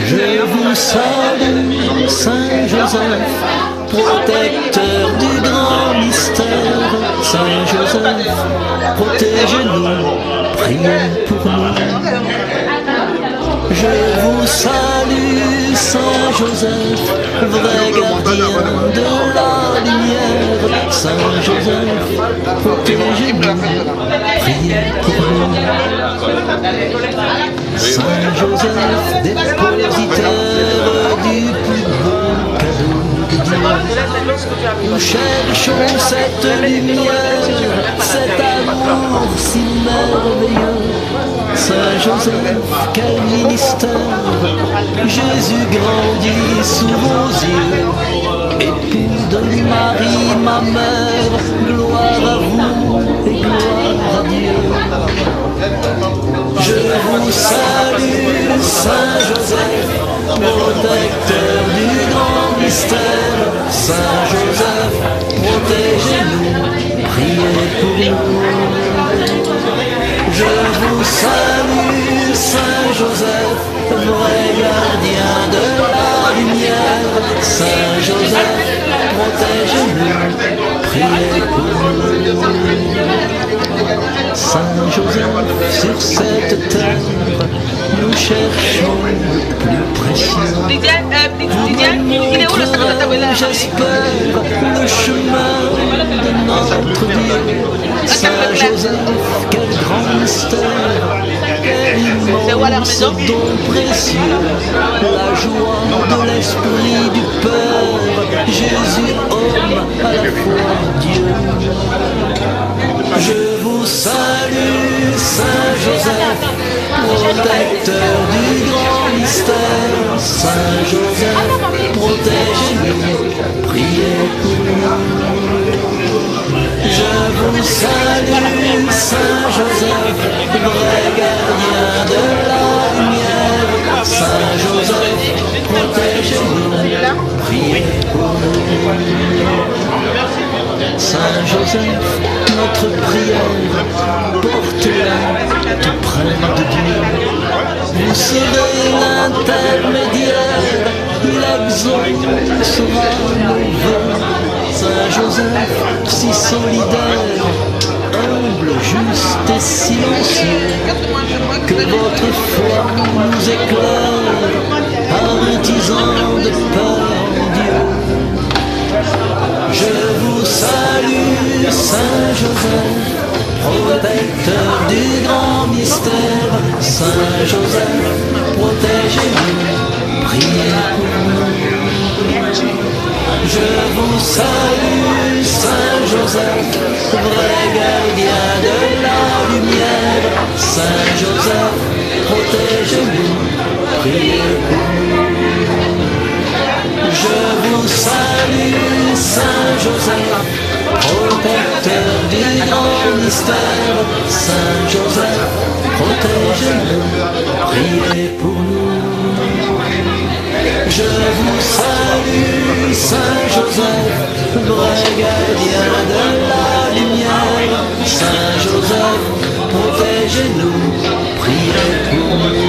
Je vous salue, Saint Joseph, protecteur du grand mystère. Saint Joseph, protégez-nous, priez pour nous. Je vous salue, Saint Joseph, vrai gardien de la lumière. Saint Joseph, protégez-nous, priez pour nous. Saint Joseph, dépositaire du plus beau cadeau de Dieu. Nous cherchons cette lumière, cet amour si merveilleux. Saint Joseph, quel ministère, Jésus grandit sous vos yeux. Époux de Marie, ma mère, gloire à vous et gloire à Dieu. Je vous salue, Saint Joseph, protecteur du grand mystère. Saint Joseph, protégez-nous, priez pour nous. Je vous salue, Saint Joseph, vrai gardien de la lumière. Saint Joseph, protégez-nous, priez pour nous. Saint Joseph, sur cette terre, nous cherchons le plus précieux. J'espère le chemin de notre Dieu. Saint Joseph, quel grand mystère, quel immense don précieux, la joie de l'Esprit du Père, Jésus homme, à la fois Dieu. Je vous salue, Saint Joseph, protecteur du grand mystère. Saint Joseph, protégez-nous, priez pour nous. Je vous salue, Saint Joseph, vrai gardien de la lumière. Saint Joseph, protégez-nous, priez pour nous. Saint Joseph, notre prière, porte-la tout près de Dieu. Vous serez l'intermédiaire, il exaucera nos vœux. Saint Joseph, si solidaire, humble, juste et silencieux, que votre foi nous éclaire, artisans de peur en Dieu. Je vous salue, Saint Joseph, protecteur du grand mystère. Saint Joseph, protégez-nous, priez pour nous. Je vous salue, Saint Joseph, vrai gardien de la lumière, Saint Joseph, protégez-nous, priez pour nous. Je vous salue, Saint Joseph, protecteur du grand mystère, Saint Joseph, protégez-nous, priez pour nous. Je vous salue, Saint Joseph, vrai gardien de la lumière, Saint Joseph, protégez-nous, priez pour nous.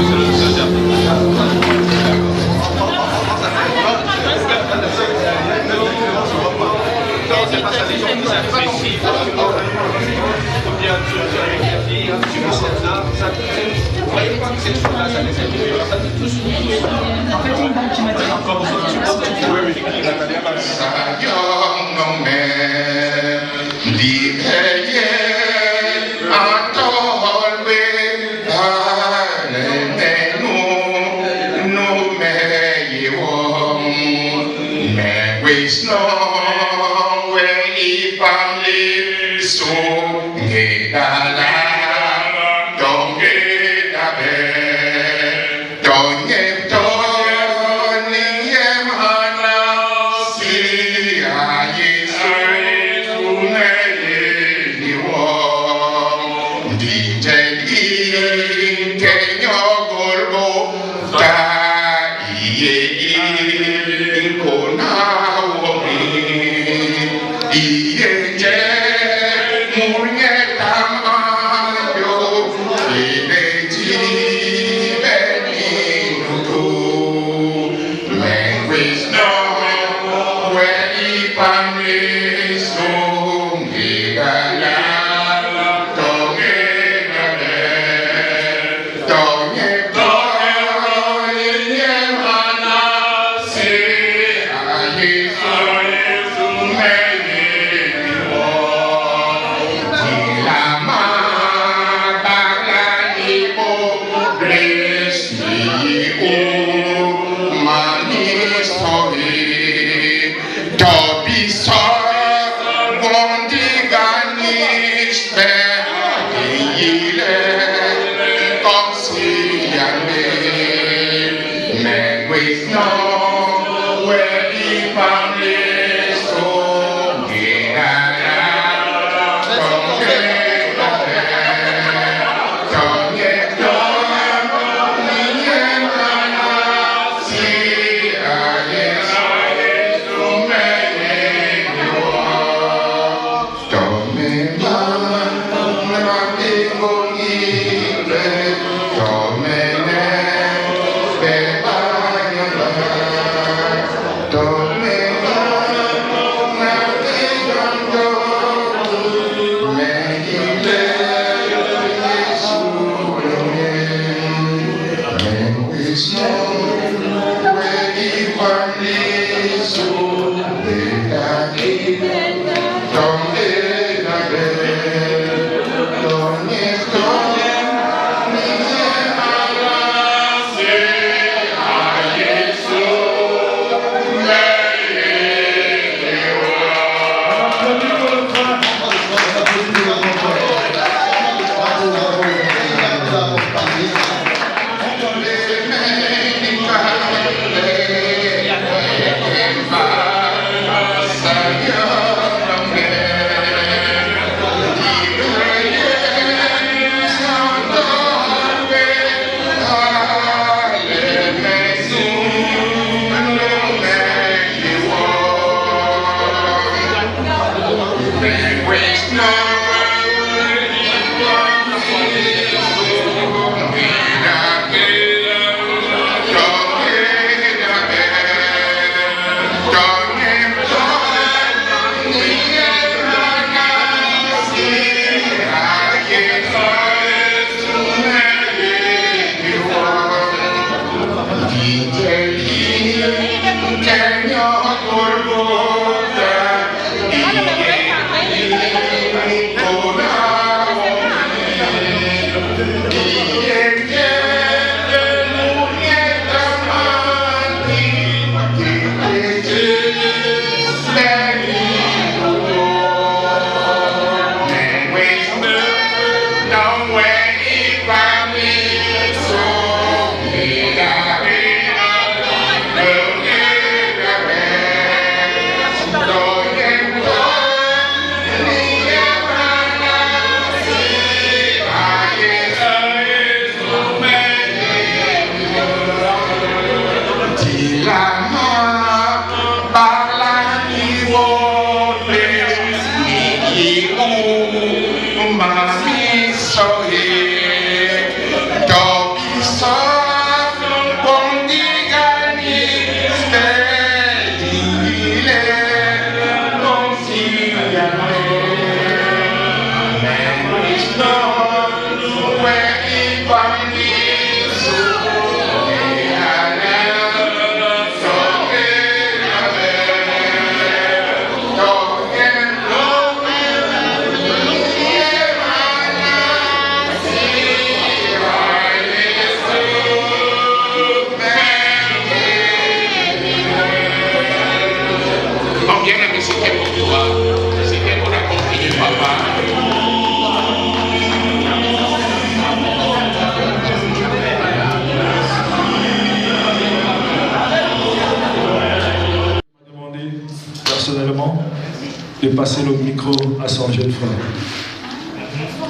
De passer le micro à son jeune frère.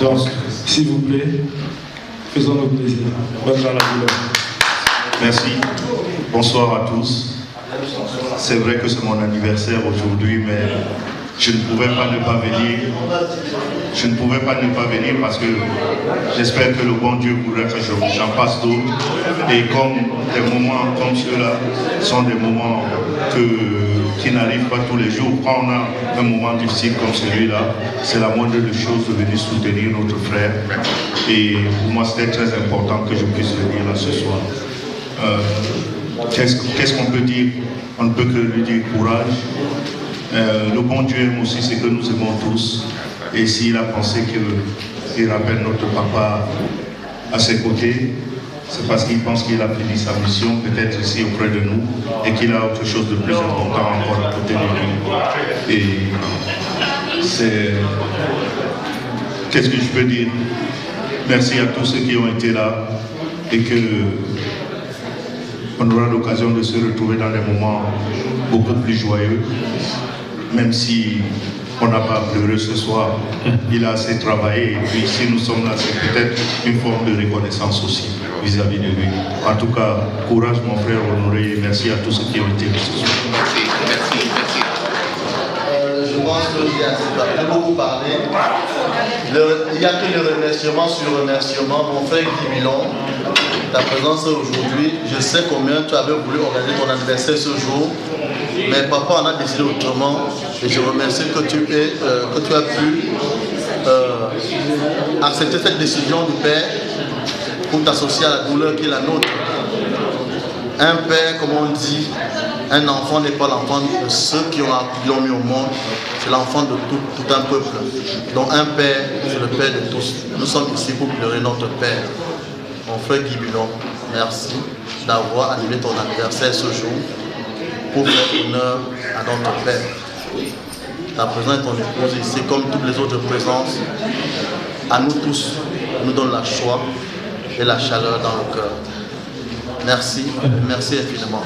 Donc, s'il vous plaît, faisons-nous plaisir. Bonne dans la douleur.
Merci. Bonsoir à tous. C'est vrai que c'est mon anniversaire aujourd'hui, mais je ne pouvais pas ne pas venir. Je ne pouvais pas ne pas venir parce que j'espère que le bon Dieu voudrait que j'en passe d'autres. Et comme des moments comme ceux-là sont des moments qui n'arrivent pas tous les jours, quand on a un moment difficile comme celui-là, c'est la moindre des choses de venir soutenir notre frère. Et pour moi, c'était très important que je puisse venir là ce soir. Qu'est-ce qu'on peut dire? On ne peut que lui dire courage. Le bon Dieu aime aussi ce que nous aimons tous. Et s'il a pensé qu'il rappelle notre papa à ses côtés, c'est parce qu'il pense qu'il a fini sa mission, peut-être ici auprès de nous, et qu'il a autre chose de plus important encore à côté de lui. Et c'est... Qu'est-ce que je peux dire? Merci à tous ceux qui ont été là et que on aura l'occasion de se retrouver dans des moments beaucoup plus joyeux, même si on n'a pas pleuré ce soir. Il a assez travaillé et puis si nous sommes là, c'est peut-être une forme de reconnaissance aussi vis-à-vis de lui. En tout cas, courage mon frère Honoré et merci à tous ceux qui ont été là ce soir.
Je pense qu'il y a beaucoup parlé. Il n'y a que le remerciement sur remerciement. Mon frère Guy Milon, ta présence aujourd'hui, je sais combien tu avais voulu organiser ton anniversaire ce jour, mais papa en a décidé autrement et je remercie que tu as pu accepter cette décision du Père pour t'associer à la douleur qui est la nôtre. Un père, comme on dit, un enfant n'est pas l'enfant de ceux qui l'ont mis au monde, c'est l'enfant de tout un peuple. Donc un père, c'est le père de tous. Nous sommes ici pour pleurer notre père. Mon frère Guy Milon, merci d'avoir animé ton anniversaire ce jour pour faire honneur à notre père. Ta présence et ton épouse ici, comme toutes les autres présences, à nous tous, nous donne la joie et la chaleur dans le cœur. Merci, merci infiniment.